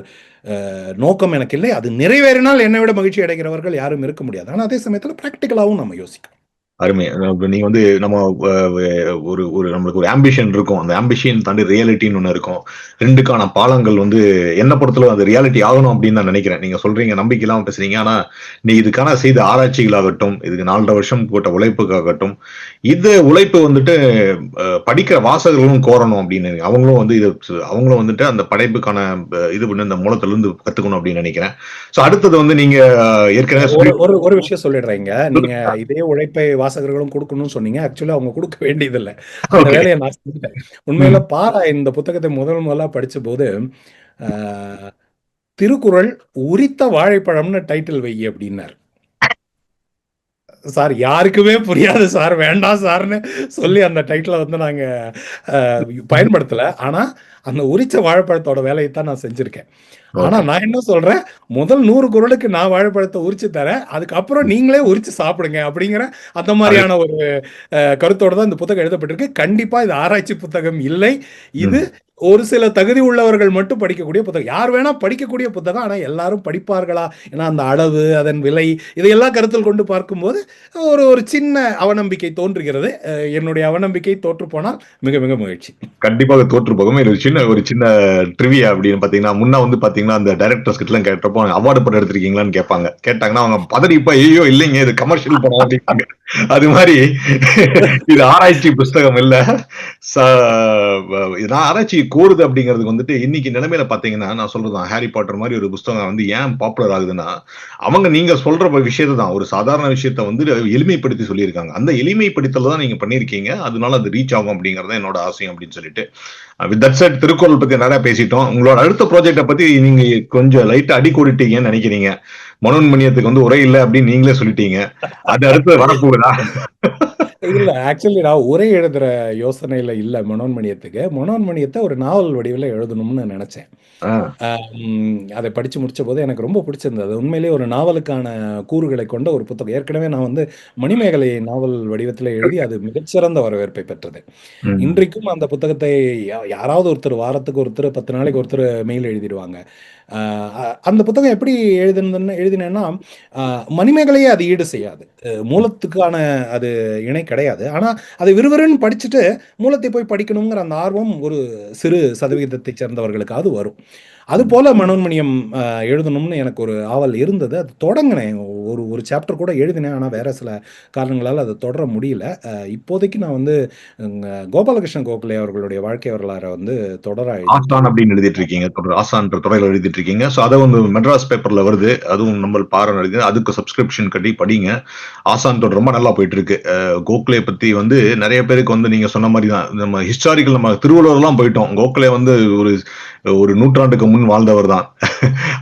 நோக்கம் எனக்கு இல்லை. அது நிறைவேறினால் என்னை விட மகிழ்ச்சி அடைகிறவர்கள் யாரும் இருக்க முடியாது. ஆனா அதே சமயத்துல பிராக்டிக்கலாவும் நம்ம யோசிக்கணும். அருமை. நீங்க வந்து நம்ம ஒரு நம்மளுக்கு ஒரு ஆம்பிஷன் இருக்கும். அந்த ஆம்பிஷன் தாண்டி ரியாலிட்டின்னு ஒண்ணு இருக்கும். 2க்கான பாலங்கள் வந்து என்ன பொறுத்தளவு அது ரியாலிட்டி ஆகணும் அப்படின்னு நான் நினைக்கிறேன். நீங்க சொல்றீங்க நம்பிக்கை இல்லாம பேசுறீங்க. ஆனா நீ இதுக்கான செய்த ஆராய்ச்சிகளாகட்டும், இதுக்கு 4.5 வருஷம் போட்ட உழைப்புக்காகட்டும், இது உழைப்பு வந்துட்டு படிக்கிற வாசகர்களும் கோரணும் அப்படின்னு அவங்களும் வந்து அவங்களும் வந்துட்டு அந்த படைப்புக்கான இது பண்ணி இந்த மூலத்துல இருந்து கத்துக்கணும் அப்படின்னு நினைக்கிறேன். சோ அடுத்தது வந்து நீங்க ஏற்கனவே ஒரு விஷயம் சொல்லிடுறீங்க. நீங்க இதே உழைப்பை வாசகர்களும் கொடுக்கணும்னு சொன்னீங்க. ஆக்சுவலா அவங்க கொடுக்க வேண்டியதில்லை. அந்த வேலையை நான் செஞ்சுட்டேன். உண்மையில பாரா இந்த புத்தகத்தை முதலா படிச்ச போது திருக்குறள் உரித்த வாழைப்பழம்னு டைட்டில் வை அப்படின்னாரு. சார் யாருக்குமே புரியாது சார், வேண்டாம் சார்னு சொல்லி அந்த டைட்டிலை வந்து நாங்க பயன்படுத்தல. ஆனா அந்த உரிச்ச வாழைப்பழத்தோட வேலையை தான் நான் செஞ்சிருக்கேன். ஆனா நான் என்ன சொல்றேன், முதல் 100 குறளுக்கு நான் வாழைப்பழத்தை உரிச்சு தரேன், அதுக்கப்புறம் நீங்களே உரிச்சு சாப்பிடுங்க அப்படிங்கிற அந்த மாதிரியான ஒரு கருத்தோட தான் இந்த புத்தகம் எழுதப்பட்டிருக்கு. கண்டிப்பா இது ஆராய்ச்சி புத்தகம் இல்லை. இது ஒரு சில தகுதி உள்ளவர்கள் மட்டும் படிக்கக்கூடிய புத்தகம். யார் வேணா படிக்கக்கூடிய புத்தகம். ஆனா எல்லாரும் படிப்பார்களா? ஏன்னா அந்த அளவு, அதன் விலை, இதையெல்லாம் கருத்தில் கொண்டு பார்க்கும்போது ஒரு சின்ன அவநம்பிக்கை தோன்றுகிறது. என்னுடைய அவநம்பிக்கை தோற்று போனால் மிக மிக மகிழ்ச்சி. கண்டிப்பாக தோற்று போகும். ஒரு சின்ன ட்ரிவியா அப்படின்னு பாத்தீங்கன்னா, முன்ன வந்து பாத்தீங்கன்னா அந்த டைரக்டர்ஸ் கிட்ட எல்லாம் கேட்டப்போ அவார்டு படம் எடுத்திருக்கீங்களான்னு கேட்பாங்க. கேட்டாங்கன்னா அவங்க பதறி இப்ப ஐயோ இல்லைங்க இது கமர்ஷியல் படம் அப்படிப்பாங்க. அது மாதிரி இது ஆராய்ச்சி புஸ்தகம் இல்ல. நான் ஆராய்ச்சி கோருது அப்படிங்கிறதுக்கு வந்துட்டு இன்னைக்கு நிலைமையில பாத்தீங்கன்னா நான் சொல்றதுதான், ஹாரி பாட்டர் மாதிரி ஒரு புஸ்தகம் வந்து ஏன் பாப்புலர் ஆகுதுன்னா, அவங்க நீங்க சொல்ற விஷயத்தை தான், ஒரு சாதாரண விஷயத்த வந்து எளிமைப்படுத்தி சொல்லியிருக்காங்க. அந்த எளிமைப்படுத்தல தான் நீங்க பண்ணிருக்கீங்க. அதனால அது ரீச் ஆகும் அப்படிங்கறத என்னோட ஆசையம் அப்படின்னு சொல்லிட்டு வித் தட் செட் திருக்குறள் பத்தி நிறைய பேசிட்டோம். உங்களோட அடுத்த ப்ராஜெக்ட பத்தி நீங்க கொஞ்சம் லைட்டா அடி கூடிட்டீங்கன்னு நினைக்கிறீங்க. மனோன்மணியத்துக்கு வந்து உரை இல்லை அப்படின்னு நீங்களே சொல்லிட்டீங்க. அது அடுத்து வரப்போகுதா? இல்ல ஆக்சுவலி நான் உரை எழுதுற யோசனையில இல்ல மனோன்மணியத்துக்கு. மனோன்மணியத்தை ஒரு நாவல் வடிவில் எழுதணும்னு நினைச்சேன். அதை படிச்சு முடிச்ச போது எனக்கு ரொம்ப பிடிச்சிருந்தது. உண்மையிலேயே ஒரு நாவலுக்கான கூறுகளை கொண்ட ஒரு புத்தகம். ஏற்கனவே நான் வந்து மணிமேகலை நாவல் வடிவத்தில் எழுதி அது மிகச்சிறந்த வரவேற்பை பெற்றது. இன்றைக்கும் அந்த புத்தகத்தை யாராவது ஒருத்தர் வாரத்துக்கு ஒருத்தர் 10 நாளைக்கு ஒருத்தர் மெயில் எழுதிடுவாங்க. அந்த புத்தகம் எப்படி எழுதினேன்னா மணிமேகலையே அது ஈடு செய்யாது. மூலத்துக்கான அது இணை கிடையாது. ஆனா அதை விறுவிறுன்னு படிச்சுட்டு மூலத்தை போய் படிக்கணுங்கிற அந்த ஆர்வம் ஒரு சிறு சதவீதத்தை சேர்ந்தவர்களுக்காவது வரும். அது போல மனோன்மணியம் எழுதணும்னு எனக்கு ஒரு ஆவல் இருந்தது. அது தொடங்கினேன். ஒரு சாப்டர் கூட எழுதினேன். ஆனால் வேற சில காரணங்களால் அதை தொடர முடியல. இப்போதைக்கு நான் வந்து கோபாலகிருஷ்ணன் கோகலே அவர்களுடைய வாழ்க்கை வரலாறை வந்து ஆசான் அப்படின்னு எழுதிட்டு இருக்கீங்க. ஆசான்ற துறையில எழுதிட்டு இருக்கீங்க. ஸோ அதை வந்து மெட்ராஸ் பேப்பர்ல வருது. அதுவும் நம்ம பாரம் எழுதி அதுக்கு சப்ஸ்கிரிப்ஷன் கட்டி படிங்க. ஆசான் தொடர் ரொம்ப நல்லா போயிட்டு இருக்கு. கோகலே பத்தி வந்து நிறைய பேருக்கு வந்து நீங்க சொன்ன மாதிரி தான், நம்ம ஹிஸ்டாரிக்கல் நம்ம திருவள்ளுவர்லாம் போயிட்டோம். கோகலே வந்து ஒரு நூற்றாண்டுக்கு முன்னாடி முன் வாழ்ந்தவர் தான்.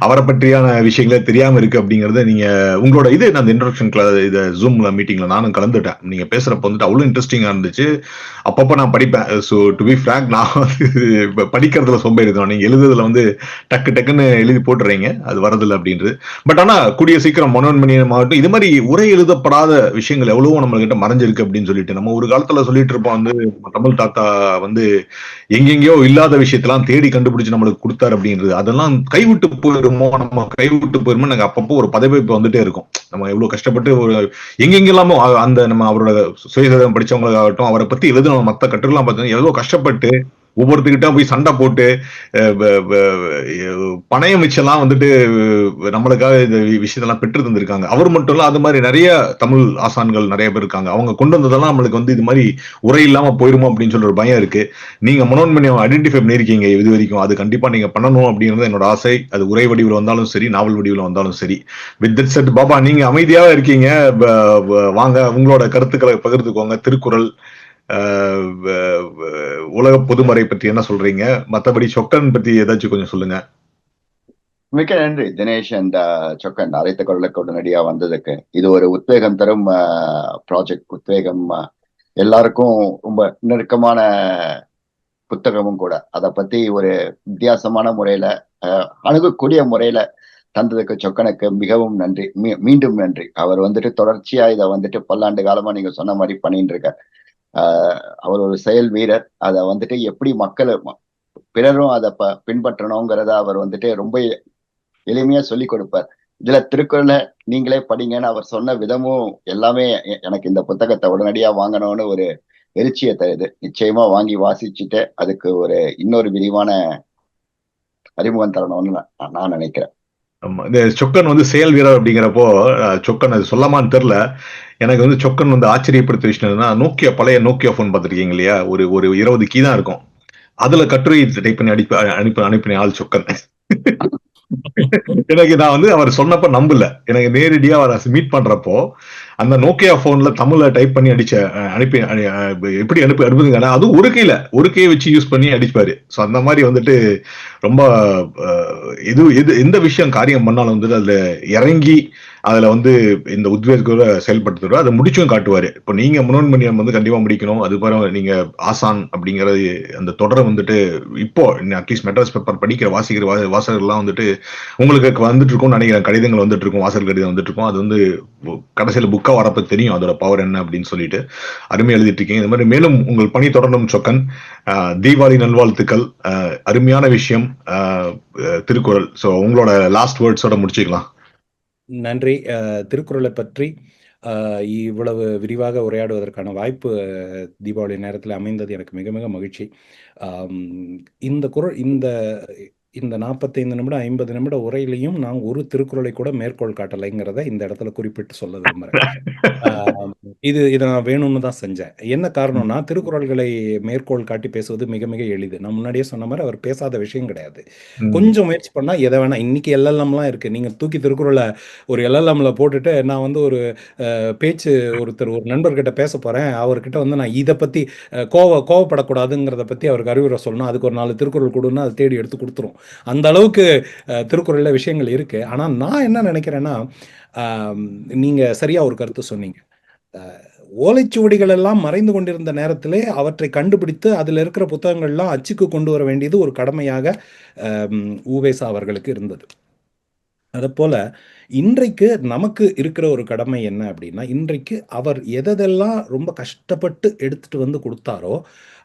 அவரை பற்றியான விஷயங்களே தெரியாம இருக்கு அப்படிங்கறத நீங்க உங்களோட நான் இன்ட்ரோடக்ஷன் இத ஜூம்ல மீட்டிங்ல நானும் கலந்துட்டேன். நீங்க பேசுறப்ப வந்துட்டு அவ்வளவு இன்ட்ரெஸ்டிங்கா இருந்துச்சு. அப்பப்ப நான் படிப்பேன். ஸோ டு பி ஃப்ராங்க் நான் வந்து படிக்கிறதுல சோம்பேறி தான். நீங்க எழுதுறதுல வந்து டக்கு டக்குன்னு எழுதி போட்டுறீங்க. அது வரதில்லை அப்படின்றது. பட் ஆனா கூடிய சீக்கிரம் மனோன்மணியம் ஆகட்டும், இது மாதிரி உரை எழுதப்படாத விஷயங்கள் எவ்வளவோ நம்ம கிட்ட மறைஞ்சிருக்கு அப்படின்னு சொல்லிட்டு நம்ம ஒரு காலத்துல சொல்லிட்டு இருப்போம் வந்து தமிழ் தாத்தா வந்து எங்கெங்கயோ இல்லாத விஷயத்தெல்லாம் தேடி கண்டுபிடிச்சு நம்மளுக்கு கொடுத்தாரு அப்படின்றது. அதெல்லாம் கைவிட்டு போயிருமோ, நம்ம கைவிட்டு போயிருமோ எனக்கு அப்பப்போ ஒரு பதவிப்பு வந்துட்டே இருக்கும். நம்ம எவ்வளவு கஷ்டப்பட்டு ஒரு எங்கெங்கெல்லாமோ அந்த நம்ம அவரோட சுயசரிதம் படிச்சவங்களுக்காகட்டும், அவரை பத்தி எழுதின மத்த கட்டுரைலாம் பார்த்தீங்கன்னா எவ்வளவு கஷ்டப்பட்டு ஒவ்வொருத்தர்கிட்ட போய் சண்டை போட்டு பணையம் வச்செல்லாம் வந்துட்டு நம்மளுக்காக இந்த விஷயத்தெல்லாம் பெற்று தந்திருக்காங்க. அவர் மட்டும் இல்ல, அது மாதிரி நிறைய தமிழ் ஆசான்கள் நிறைய பேர் இருக்காங்க. அவங்க கொண்டு வந்ததெல்லாம் நம்மளுக்கு வந்து இது மாதிரி உரை இல்லாம போயிருமோ அப்படின்னு சொல்ற ஒரு பயம் இருக்கு. நீங்க மனோன்மணியம் ஐடென்டிஃபை பண்ணிருக்கீங்க இது வரைக்கும். அது கண்டிப்பா நீங்க பண்ணணும் அப்படிங்கிறது என்னோட ஆசை. அது உரை வடிவில் வந்தாலும் சரி, நாவல் வடிவில் வந்தாலும் சரி. வித் தட் செட் பாபா, நீங்க அமைதியாவே இருக்கீங்க. வாங்க உங்களோட கருத்துக்களை பகிர்ந்துக்கோங்க. திருக்குறள், உலக பொதுமறை பற்றி என்ன சொல்றீங்க? மத்தபடி சொக்கன் பத்தி ஏதாச்சும் கொஞ்சம் சொல்லுங்க. மிக்க நன்றி தினேஷ் அண்ட் சொக்கன், அழைத்த குரலுக்கு உடனடியா வந்ததுக்கு. இது ஒரு உத்வேகம் தரும் ப்ராஜெக்ட். உத்வேகம் எல்லாருக்கும் ரொம்ப நெருக்கமான புத்தகமும் கூட. அதை பத்தி ஒரு வித்தியாசமான முறையில அணுகக்கூடிய முறையில தந்ததுக்கு சொக்கனுக்கு மிகவும் நன்றி. மீண்டும் நன்றி. அவர் வந்துட்டு தொடர்ச்சியா இதை வந்துட்டு பல்லாண்டு காலமா நீங்க சொன்ன மாதிரி பண்ணிட்டு இருக்க. அவர் ஒரு செயல் வீரர். அதை வந்துட்டு எப்படி மக்கள் பிறரும் அதை பின்பற்றணுங்கிறத அவர் வந்துட்டு ரொம்ப எளிமையா சொல்லி கொடுப்பார். இதுல திருக்குறளை நீங்களே படிங்கன்னு அவர் சொன்ன விதமும் எல்லாமே எனக்கு இந்த புத்தகத்தை உடனடியா வாங்கணும்னு ஒரு எழுச்சியை தருது. நிச்சயமா வாங்கி வாசிச்சுட்டு அதுக்கு ஒரு இன்னொரு விரிவான அறிமுகம் தரணும்னு நான் நினைக்கிறேன். ஆமா, இந்த சொக்கன் வந்து செயல் வீரர் அப்படிங்கிறப்போ சொக்கன் அது சொல்லமான்னு தெரியல. எனக்கு வந்து சொக்கன் வந்து ஆச்சரியப்படுத்த விஷயம் நோக்கியா, பழைய நோக்கியா போன் பார்த்துருக்கீங்க இல்லையா? ஒரு ஒரு 20 கீ தான் இருக்கும். அதுல கட்டுரை டைப் பண்ணி அனுப்பின ஆள் சொக்கன். எனக்கு நான் வந்து அவர் சொன்னப்ப நம்பல. எனக்கு நேரடியா அவரை மீட் பண்றப்போ அந்த நோக்கியா போன்ல தமிழ்ல டைப் பண்ணி அனுப்பி எப்படி அனுப்புதுங்க. அதுவும் ஒரு கையை வச்சு யூஸ் பண்ணி அடிப்பாரு. ஸோ அந்த மாதிரி வந்துட்டு ரொம்ப எந்த விஷயம் காரியம் பண்ணாலும் வந்துட்டு அதுல இறங்கி அதுல வந்து இந்த உத்வேகத்தோட செயல்படுத்துவாரு. அதை முடிச்சும் காட்டுவாரு. இப்போ நீங்க மனோன்மணியம் வந்து கண்டிப்பா முடிக்கணும். அது பிறகு நீங்க ஆசான் அப்படிங்கறது அந்த தொடரை வந்துட்டு இப்போ அட்லீஸ்ட் மெட்ராஸ் பேப்பர் படிக்கிற வாசகர்கள்லாம் வந்துட்டு உங்களுக்கு வந்துட்டு இருக்கும் நினைக்கிறேன். கடிதங்கள் வந்துட்டு இருக்கும், வாசகர் கடிதம் வந்துட்டு இருக்கும். அது வந்து கடைசியில புக்கா வரப்ப தெரியும் அதோட பவர் என்ன அப்படின்னு சொல்லிட்டு அருமையா எழுதிட்டு இருக்கீங்க. இந்த மாதிரி மேலும் உங்கள் பணி தொடரணும் சொக்கன். தீபாவளி நல்வாழ்த்துக்கள். அருமையான விஷயம் திருக்குறள். ஸோ உங்களோட லாஸ்ட் வேர்ட்ஸோட முடிச்சுக்கலாம். நன்றி. திருக்குறளை பற்றி இவ்வளவு விரிவாக உரையாடுவதற்கான வாய்ப்பு தீபாவளி நேரத்தில் அமைந்தது எனக்கு மிக மிக மகிழ்ச்சி. இந்த குறள் இந்த 45 நிமிடம் 50 நிமிட உரையிலையும் நான் ஒரு திருக்குறளை கூட மேற்கோள் காட்டலைங்கிறத இந்த இடத்துல குறிப்பிட்டு சொல்ல விரும்புறேன். இதை நான் வேணும்னு தான் செஞ்சேன். என்ன காரணம்னா, திருக்குறள்களை மேற்கோள் காட்டி பேசுவது மிக மிக எளிது. நான் முன்னாடியே சொன்ன மாதிரி அவர் பேசாத விஷயம் கிடையாது. கொஞ்சம் முயற்சி பண்ணா எதை வேணா. இன்னைக்கு எல்எல்எம்லாம் இருக்கு. நீங்க தூக்கி திருக்குறளை ஒரு எல்எல்எம்ல போட்டுட்டு நான் வந்து ஒரு பேச்சு ஒரு நண்பர்கிட்ட பேச போறேன், அவர்கிட்ட வந்து நான் இதை பத்தி கோவப்படக்கூடாதுங்கிறத பத்தி அவருக்கு அறிவுரை சொல்லணும், அதுக்கு ஒரு 4 திருக்குறள் கொடுன்னா அது தேடி எடுத்து கொடுத்துரும். அந்த அளவுக்கு திருக்குறள்ல விஷயங்கள் இருக்கு. ஆனா நான் என்ன நினைக்கிறேன்னா, நீங்க சரியா ஒரு கருத்து சொன்னீங்க. ஓலைச்சுவடிகள் எல்லாம் மறைந்து கொண்டிருந்த நேரத்திலே அவற்றை கண்டுபிடித்து அதில் இருக்கிற புத்தகங்கள்லாம் அச்சுக்கு கொண்டு வர வேண்டியது ஒரு கடமையாக உவேசா அவர்களுக்கு இருந்தது. அதை போல இன்றைக்கு நமக்கு இருக்கிற ஒரு கடமை என்ன அப்படின்னா, இன்றைக்கு அவர் எதெல்லாம் ரொம்ப கஷ்டப்பட்டு எடுத்துட்டு வந்து கொடுத்தாரோ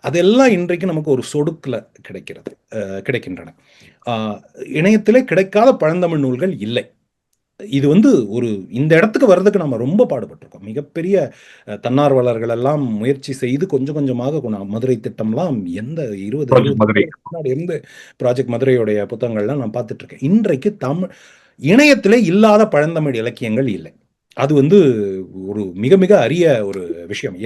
அதெல்லாம் இன்றைக்கு நமக்கு ஒரு சொடுக்கில் கிடைக்கின்றன. இணையத்திலே கிடைக்காத பழந்தமிழ் நூல்கள் இல்லை. இது வந்து இந்த இடத்துக்கு வர்றதுக்கு நம்ம ரொம்ப பாடுபட்டிருக்கோம். மிகப்பெரிய தன்னார்வலர்கள் எல்லாம் முயற்சி செய்து கொஞ்சம் கொஞ்சமாக மதுரை திட்டம்லாம் எந்த 20 முன்னாடி இருந்து ப்ராஜெக்ட் மதுரையுடைய புத்தகங்கள்லாம் நான் பார்த்துட்டு இருக்கேன். இன்றைக்கு இணையத்திலே இல்லாத பழந்தமிழ் இலக்கியங்கள் இல்லை. அது வந்து ஒரு மிக மிக அரிய ஒரு விஷயம்.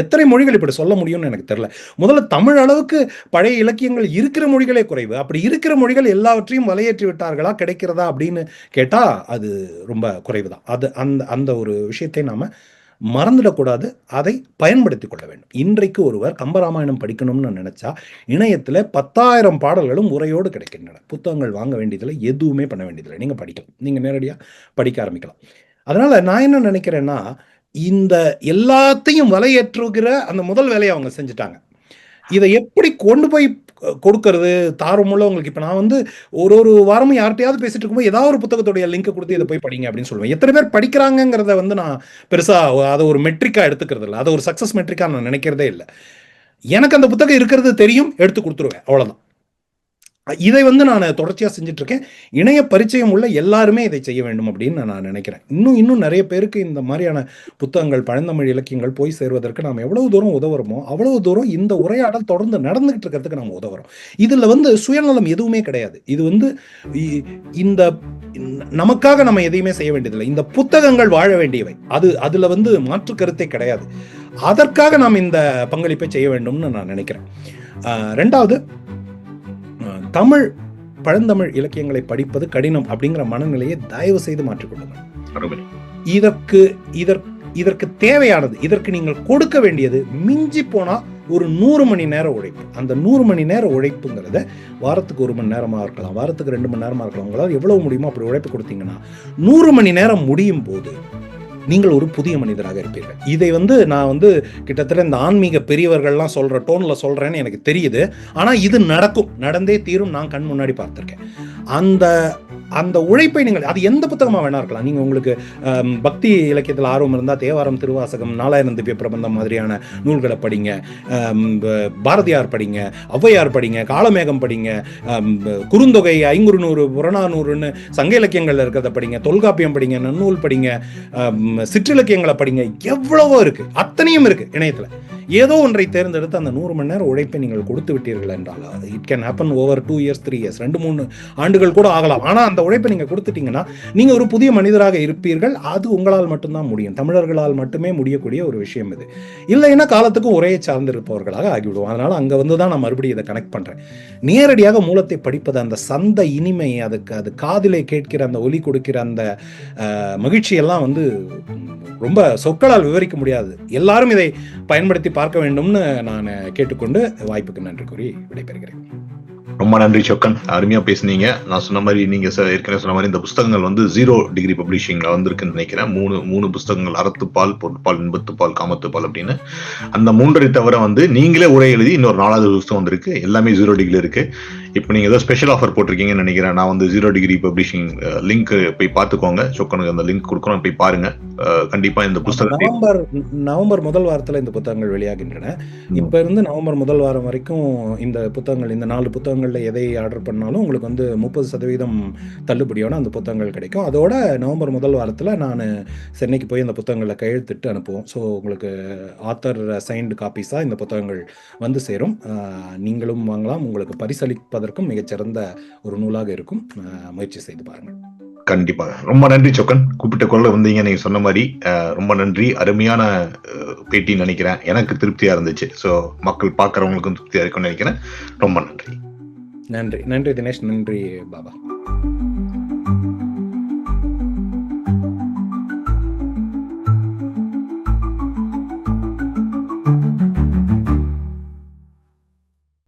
எத்தனை மொழிகள் இப்படி சொல்ல முடியும்னு எனக்கு தெரியல. முதல்ல தமிழ் அளவுக்கு பழைய இலக்கியங்கள் இருக்கிற மொழிகளே குறைவு. அப்படி இருக்கிற மொழிகள் எல்லாவற்றையும் வலையேற்றி விட்டார்களா, கிடைக்கிறதா அப்படின்னு கேட்டா அது ரொம்ப குறைவு தான். அது அந்த ஒரு விஷயத்தை நாம மறந்துடக்கூடாது, அதை பயன்படுத்தி கொள்ள வேண்டும். இன்றைக்கு ஒருவர் கம்பராமாயணம் படிக்கணும்னு நினைச்சா இணையத்தில் 10,000 பாடல்களும் உரையோடு கிடைக்கின்றன. புத்தகங்கள் வாங்க வேண்டியதில்லை, எதுவுமே பண்ண வேண்டியதில்லை. நீங்கள் படிக்கலாம், நீங்கள் நேரடியாக படிக்க ஆரம்பிக்கலாம். அதனால நான் என்ன நினைக்கிறேன்னா, இந்த எல்லாத்தையும் வலையேற்றுகிற அந்த முதல் வேலையை அவங்க செஞ்சுட்டாங்க. இதை எப்படி கொண்டு போய் கொடுக்கறது தாரமுள்ள உங்களுக்கு. இப்போ நான் ஒரு வாரமும் யார்கிட்டயாவது பேசிட்டு இருக்கும்போது ஏதாவது ஒரு புத்தகத்துடைய லிங்க் கொடுத்து இதை போய் படிங்க அப்படின்னு சொல்லுவேன். எத்தனை பேர் படிக்கிறாங்கிறத நான் பெருசாக அதை ஒரு மெட்ரிக்காக எடுத்துக்கிறது இல்லை, அதை ஒரு சக்ஸஸ் மெட்ரிக்காக நான் நினைக்கிறதே இல்லை. எனக்கு அந்த புத்தகம் இருக்கிறது தெரியும், எடுத்து கொடுத்துருவேன், அவ்வளோதான். இதை நான் தொடர்ச்சியாக செஞ்சுட்டு இருக்கேன். இணைய பரிச்சயம் உள்ள எல்லாருமே இதை செய்ய வேண்டும் அப்படின்னு நான் நினைக்கிறேன். இன்னும் நிறைய பேருக்கு இந்த மாதிரியான புத்தகங்கள், பழந்தமிழ் இலக்கியங்கள் போய் சேர்வதற்கு நாம் எவ்வளவு தூரம் உதவுறோமோ அவ்வளவு தூரம் இந்த உரையாடல் தொடர்ந்து நடந்துகிட்டு இருக்கிறதுக்கு நம்ம உதவுறோம். இதில் சுயநலம் எதுவுமே கிடையாது. இது இந்த நமக்காக நம்ம எதையுமே செய்ய வேண்டியதில்லை. இந்த புத்தகங்கள் வாழ வேண்டியவை, அதுல மாற்று கருத்தே கிடையாது. அதற்காக நாம் இந்த பங்களிப்பை செய்ய வேண்டும்னு நான் நினைக்கிறேன். ரெண்டாவது, தமிழ் பழந்தமிழ் இலக்கியங்களை படிப்பது கடினம் அப்படிங்கிற மனநிலையை தயவு செய்து மாற்றிக்கொள்ளுங்கள். இதற்கு தேவையானது, இதற்கு நீங்கள் கொடுக்க வேண்டியது மிஞ்சி போனா ஒரு 100 மணி நேர உழைப்பு. அந்த 100 மணி நேர உழைப்புங்கிறத வாரத்துக்கு 1 மணி நேரமா இருக்கலாம், வாரத்துக்கு 2 மணி நேரமா இருக்கலாம். உங்களால் எவ்வளவு முடியுமோ அப்படி உழைப்பு கொடுத்தீங்கன்னா 100 மணி நேரம் முடியும் போது நீங்கள் ஒரு புதிய மனிதராக இருப்பீர்கள். இதை நான் கிட்டத்தட்ட இந்த ஆன்மீக பெரியவர்கள்லாம் சொல்ற டோன்ல சொல்றேன்னு எனக்கு தெரியுது. ஆனா இது நடக்கும், நடந்தே தீரும். நான் கண் முன்னாடி பார்த்திருக்கேன். அந்த உழைப்பை நீங்கள், அது எந்த புத்தகமாக வேணா இருக்கலாம். நீங்கள் உங்களுக்கு பக்தி இலக்கியத்தில் ஆர்வம் இருந்தால் தேவாரம், திருவாசகம், 4000 திவ்ய பிரபந்தம் மாதிரியான நூல்களை படிங்க, பாரதியார் படிங்க, ஔவையார் படிங்க, காலமேகம் படிங்க, குறுந்தொகை, ஐங்குறுநூறு, புறநானூறுன்னு சங்க இலக்கியங்கள் இருக்கிறத படிங்க, தொல்காப்பியம் படிங்க, நன்னூல் படிங்க, சிற்றிலக்கியங்களை படிங்க. எவ்வளவோ இருக்கு, அத்தனையும் இருக்கு இணையத்தில். ஏதோ ஒன்றை தேர்ந்தெடுத்து அந்த 100 மணி நேரம் உழைப்பை நீங்கள் கொடுத்து விட்டீர்கள் என்றால் it can happen over 2 years 3 years 2-3 ஆண்டுகள் கூட ஆகலாம். ஆனால் அந்த உழைப்பை நீங்கள் கொடுத்துட்டீங்கன்னா நீங்கள் ஒரு புதிய மனிதராக இருப்பீர்கள். அது உங்களால் மட்டும்தான் முடியும், தமிழர்களால் மட்டுமே முடியக்கூடிய ஒரு விஷயம் இது. இல்லைன்னா காலத்துக்கு உரையை சார்ந்திருப்பவர்களாக ஆகிவிடுவோம். அதனால அங்கே தான் நான் மறுபடியும் இதை கனெக்ட் பண்ணுறேன். நேரடியாக மூலத்தை படிப்பது, அந்த சந்த இனிமை, அது காதிலே கேட்கிற அந்த ஒலி கொடுக்கிற அந்த மகிழ்ச்சியெல்லாம் ரொம்ப சொற்களால் விவரிக்க முடியாது. எல்லாரும் இதை பயன்படுத்தி பார்க்க வேண்டும்னு நான் கேட்டுக்கொண்டு வாய்ப்புக்கு நன்றி கூறி விடைபெறுகிறேன். ரொம்ப நன்றி சொக்கன், அருமையா பேசுனீங்க. நான் சொன்ன மாதிரி, நீங்க ஏற்கனவே சொன்ன மாதிரி இந்த புத்தகங்கள் 0 டிகிரி பப்ளிஷிங்ல வந்திருக்குன்னு நினைக்கிறேன். மூணு புத்தகங்கள், அறத்துப்பால், பொருட்பால், இன்பத்துப்பால், காமத்துப்பால் அப்படின்னு. அந்த 3 தவிர நீங்களே உரை எழுதி இன்னொரு 4வது புத்தகம் வந்திருக்கு. எல்லாமே 0 டிகிரி இருக்கு. இப்போ நீங்க ஏதோ ஸ்பெஷல் ஆஃபர் போட்டிருக்கீங்கன்னு நினைக்கிறேன். நான் 0 டிகிரி பப்ளிஷிங் லிங்க் போய் பார்த்துக்கோங்க. சொக்கனுக்கு அந்த லிங்க் கொடுக்குறோம், போய் பாருங்க. கண்டிப்பா இந்த புத்தகம் நவம்பர் முதல் வாரத்தில் இந்த புத்தகங்கள் வெளியாகின்றன. இப்ப இருந்து நவம்பர் முதல் வாரம் வரைக்கும் இந்த புத்தகங்கள், இந்த 4 புத்தகங்கள்ல எதை ஆர்டர் பண்ணாலும் உங்களுக்கு 30% தள்ளுபடியான அந்த புத்தகங்கள் கிடைக்கும். அதோட நவம்பர் முதல் வாரத்தில் நான் சென்னைக்கு போய் அந்த புத்தகங்களை கையெழுத்திட்டு அனுப்புவோம். ஸோ உங்களுக்கு ஆத்தர் சைன்டு காப்பீஸாக இந்த புத்தகங்கள் சேரும். நீங்களும் வாங்கலாம். உங்களுக்கு பரிசளிப்பதற்கும் மிகச்சிறந்த ஒரு நூலாக இருக்கும். முயற்சி செய்து பாருங்கள். கண்டிப்பாக. ரொம்ப நன்றி சொக்கன், கூப்பிட்ட குரல்ல வந்தீங்க. நீங்க சொன்ன மாதிரி ரொம்ப நன்றி. அருமையான பேட்டின்னு நினைக்கிறேன். எனக்கு திருப்தியா இருந்துச்சு. ஸோ மக்கள் பார்க்குறவங்களுக்கும் திருப்தியா இருக்கும்னு நினைக்கிறேன். ரொம்ப நன்றி. நன்றி தினேஷ். நன்றி பாபா.